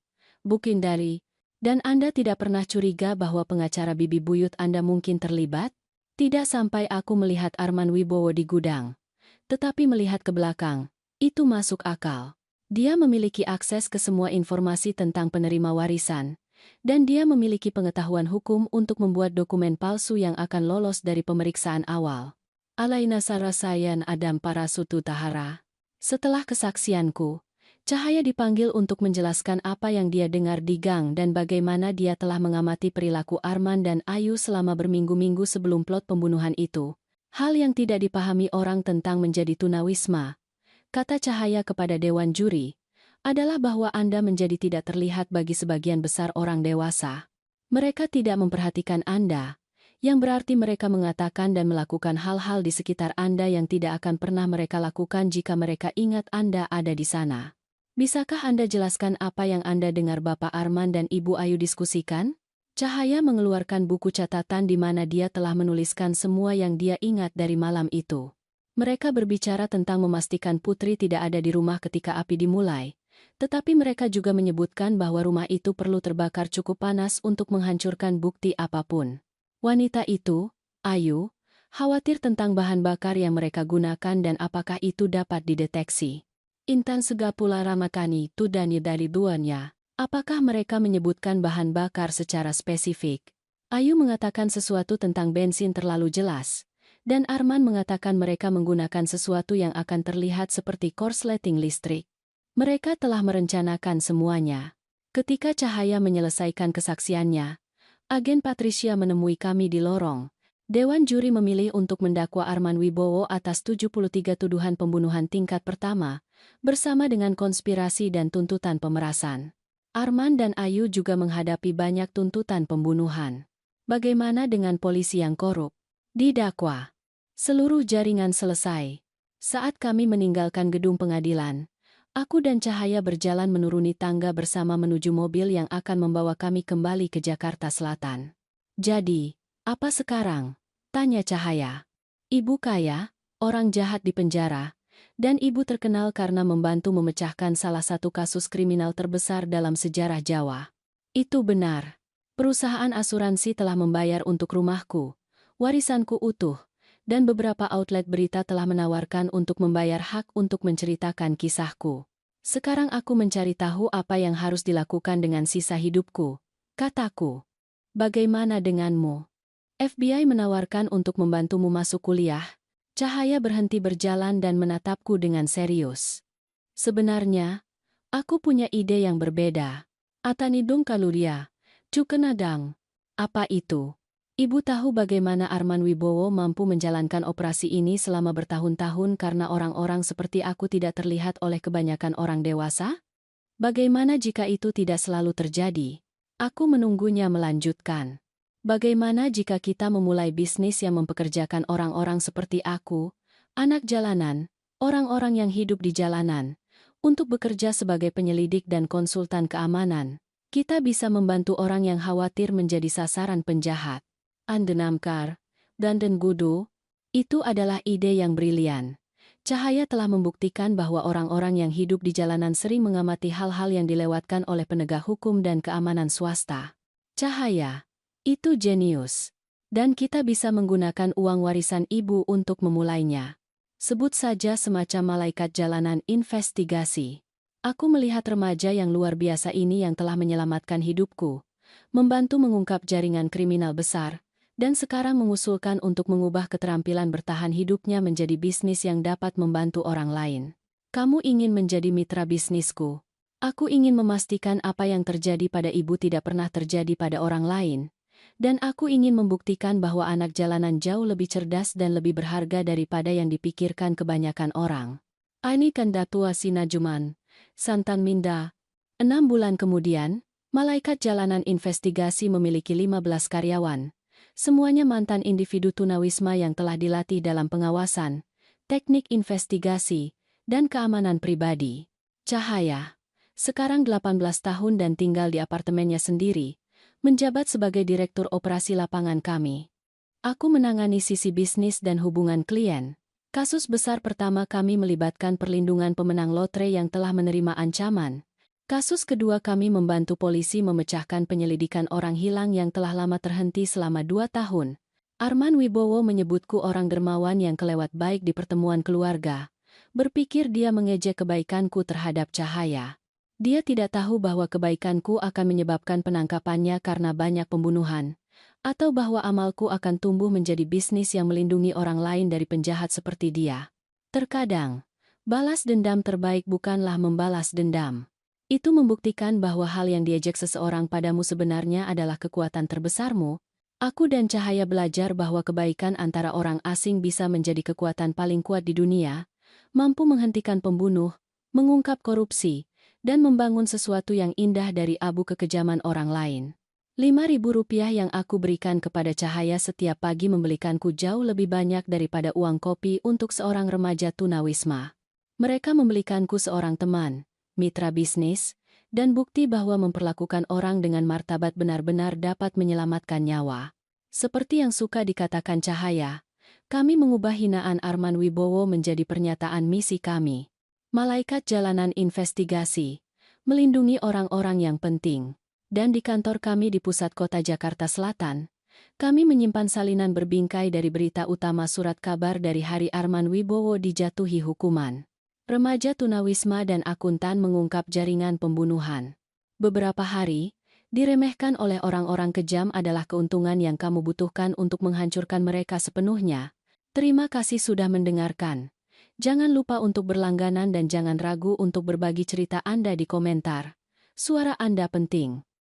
Bukin dari, dan Anda tidak pernah curiga bahwa pengacara bibi buyut Anda mungkin terlibat? Tidak sampai aku melihat Arman Wibowo di gudang. Tetapi melihat ke belakang, itu masuk akal. Dia memiliki akses ke semua informasi tentang penerima warisan, dan dia memiliki pengetahuan hukum untuk membuat dokumen palsu yang akan lolos dari pemeriksaan awal. Alaina sarasayan adam parasutu tahara. Setelah kesaksianku, Cahaya dipanggil untuk menjelaskan apa yang dia dengar di gang dan bagaimana dia telah mengamati perilaku Arman dan Ayu selama berminggu-minggu sebelum plot pembunuhan itu. Hal yang tidak dipahami orang tentang menjadi tunawisma, kata Cahaya kepada Dewan Juri, adalah bahwa Anda menjadi tidak terlihat bagi sebagian besar orang dewasa. Mereka tidak memperhatikan Anda, yang berarti mereka mengatakan dan melakukan hal-hal di sekitar Anda yang tidak akan pernah mereka lakukan jika mereka ingat Anda ada di sana. Bisakah Anda jelaskan apa yang Anda dengar Bapak Arman dan Ibu Ayu diskusikan? Cahaya mengeluarkan buku catatan di mana dia telah menuliskan semua yang dia ingat dari malam itu. Mereka berbicara tentang memastikan Putri tidak ada di rumah ketika api dimulai, tetapi mereka juga menyebutkan bahwa rumah itu perlu terbakar cukup panas untuk menghancurkan bukti apapun. Wanita itu, Ayu, khawatir tentang bahan bakar yang mereka gunakan dan apakah itu dapat dideteksi. Intan segapula ramakani tudani dari duanya. Apakah mereka menyebutkan bahan bakar secara spesifik? Ayu mengatakan sesuatu tentang bensin terlalu jelas, dan Arman mengatakan mereka menggunakan sesuatu yang akan terlihat seperti korsleting listrik. Mereka telah merencanakan semuanya. Ketika Cahaya menyelesaikan kesaksiannya, agen Patricia menemui kami di lorong. Dewan Juri memilih untuk mendakwa Arman Wibowo atas 73 tuduhan pembunuhan tingkat pertama, bersama dengan konspirasi dan tuntutan pemerasan. Arman dan Ayu juga menghadapi banyak tuntutan pembunuhan. Bagaimana dengan polisi yang korup? Didakwa. Seluruh jaringan selesai. Saat kami meninggalkan gedung pengadilan, aku dan Cahaya berjalan menuruni tangga bersama menuju mobil yang akan membawa kami kembali ke Jakarta Selatan. Jadi, apa sekarang? Tanya Cahaya. Ibu kaya, orang jahat di penjara, dan ibu terkenal karena membantu memecahkan salah satu kasus kriminal terbesar dalam sejarah Jawa. Itu benar. Perusahaan asuransi telah membayar untuk rumahku, warisanku utuh, dan beberapa outlet berita telah menawarkan untuk membayar hak untuk menceritakan kisahku. Sekarang aku mencari tahu apa yang harus dilakukan dengan sisa hidupku, kataku. Bagaimana denganmu? FBI menawarkan untuk membantumu masuk kuliah. Cahaya berhenti berjalan dan menatapku dengan serius. Sebenarnya, aku punya ide yang berbeda. Atanidung kaluria, cukenadang. Apa itu? Ibu tahu bagaimana Arman Wibowo mampu menjalankan operasi ini selama bertahun-tahun karena orang-orang seperti aku tidak terlihat oleh kebanyakan orang dewasa? Bagaimana jika itu tidak selalu terjadi? Aku menunggunya melanjutkan. Bagaimana jika kita memulai bisnis yang mempekerjakan orang-orang seperti aku, anak jalanan, orang-orang yang hidup di jalanan, untuk bekerja sebagai penyelidik dan konsultan keamanan? Kita bisa membantu orang yang khawatir menjadi sasaran penjahat. Andenamkar, dan Gudu, itu adalah ide yang brilian. Cahaya telah membuktikan bahwa orang-orang yang hidup di jalanan sering mengamati hal-hal yang dilewatkan oleh penegak hukum dan keamanan swasta. Cahaya, itu jenius. Dan kita bisa menggunakan uang warisan ibu untuk memulainya. Sebut saja semacam malaikat jalanan investigasi. Aku melihat remaja yang luar biasa ini yang telah menyelamatkan hidupku, membantu mengungkap jaringan kriminal besar, dan sekarang mengusulkan untuk mengubah keterampilan bertahan hidupnya menjadi bisnis yang dapat membantu orang lain. Kamu ingin menjadi mitra bisnisku. Aku ingin memastikan apa yang terjadi pada ibu tidak pernah terjadi pada orang lain. Dan aku ingin membuktikan bahwa anak jalanan jauh lebih cerdas dan lebih berharga daripada yang dipikirkan kebanyakan orang. Ani Kandatua Sinajuman, Santan Minda. 6 bulan kemudian, malaikat jalanan investigasi memiliki 15 karyawan. Semuanya mantan individu tunawisma yang telah dilatih dalam pengawasan, teknik investigasi, dan keamanan pribadi. Cahaya, sekarang 18 tahun dan tinggal di apartemennya sendiri, menjabat sebagai direktur operasi lapangan kami. Aku menangani sisi bisnis dan hubungan klien. Kasus besar pertama kami melibatkan perlindungan pemenang lotre yang telah menerima ancaman. Kasus kedua kami membantu polisi memecahkan penyelidikan orang hilang yang telah lama terhenti selama 2 tahun. Arman Wibowo menyebutku orang dermawan yang kelewat baik di pertemuan keluarga. Berpikir dia mengejek kebaikanku terhadap Cahaya. Dia tidak tahu bahwa kebaikanku akan menyebabkan penangkapannya karena banyak pembunuhan, atau bahwa amalku akan tumbuh menjadi bisnis yang melindungi orang lain dari penjahat seperti dia. Terkadang, balas dendam terbaik bukanlah membalas dendam. Itu membuktikan bahwa hal yang diejek seseorang padamu sebenarnya adalah kekuatan terbesarmu. Aku dan Cahaya belajar bahwa kebaikan antara orang asing bisa menjadi kekuatan paling kuat di dunia, mampu menghentikan pembunuh, mengungkap korupsi, dan membangun sesuatu yang indah dari abu kekejaman orang lain. Rp5.000 yang aku berikan kepada Cahaya setiap pagi membelikanku jauh lebih banyak daripada uang kopi untuk seorang remaja tunawisma. Mereka membelikanku seorang teman, mitra bisnis, dan bukti bahwa memperlakukan orang dengan martabat benar-benar dapat menyelamatkan nyawa. Seperti yang suka dikatakan Cahaya, kami mengubah hinaan Arman Wibowo menjadi pernyataan misi kami. Malaikat jalanan investigasi, melindungi orang-orang yang penting. Dan di kantor kami di pusat kota Jakarta Selatan, kami menyimpan salinan berbingkai dari berita utama surat kabar dari hari Arman Wibowo dijatuhi hukuman. Remaja tunawisma dan akuntan mengungkap jaringan pembunuhan. Beberapa hari, diremehkan oleh orang-orang kejam adalah keuntungan yang kamu butuhkan untuk menghancurkan mereka sepenuhnya. Terima kasih sudah mendengarkan. Jangan lupa untuk berlangganan dan jangan ragu untuk berbagi cerita Anda di komentar. Suara Anda penting.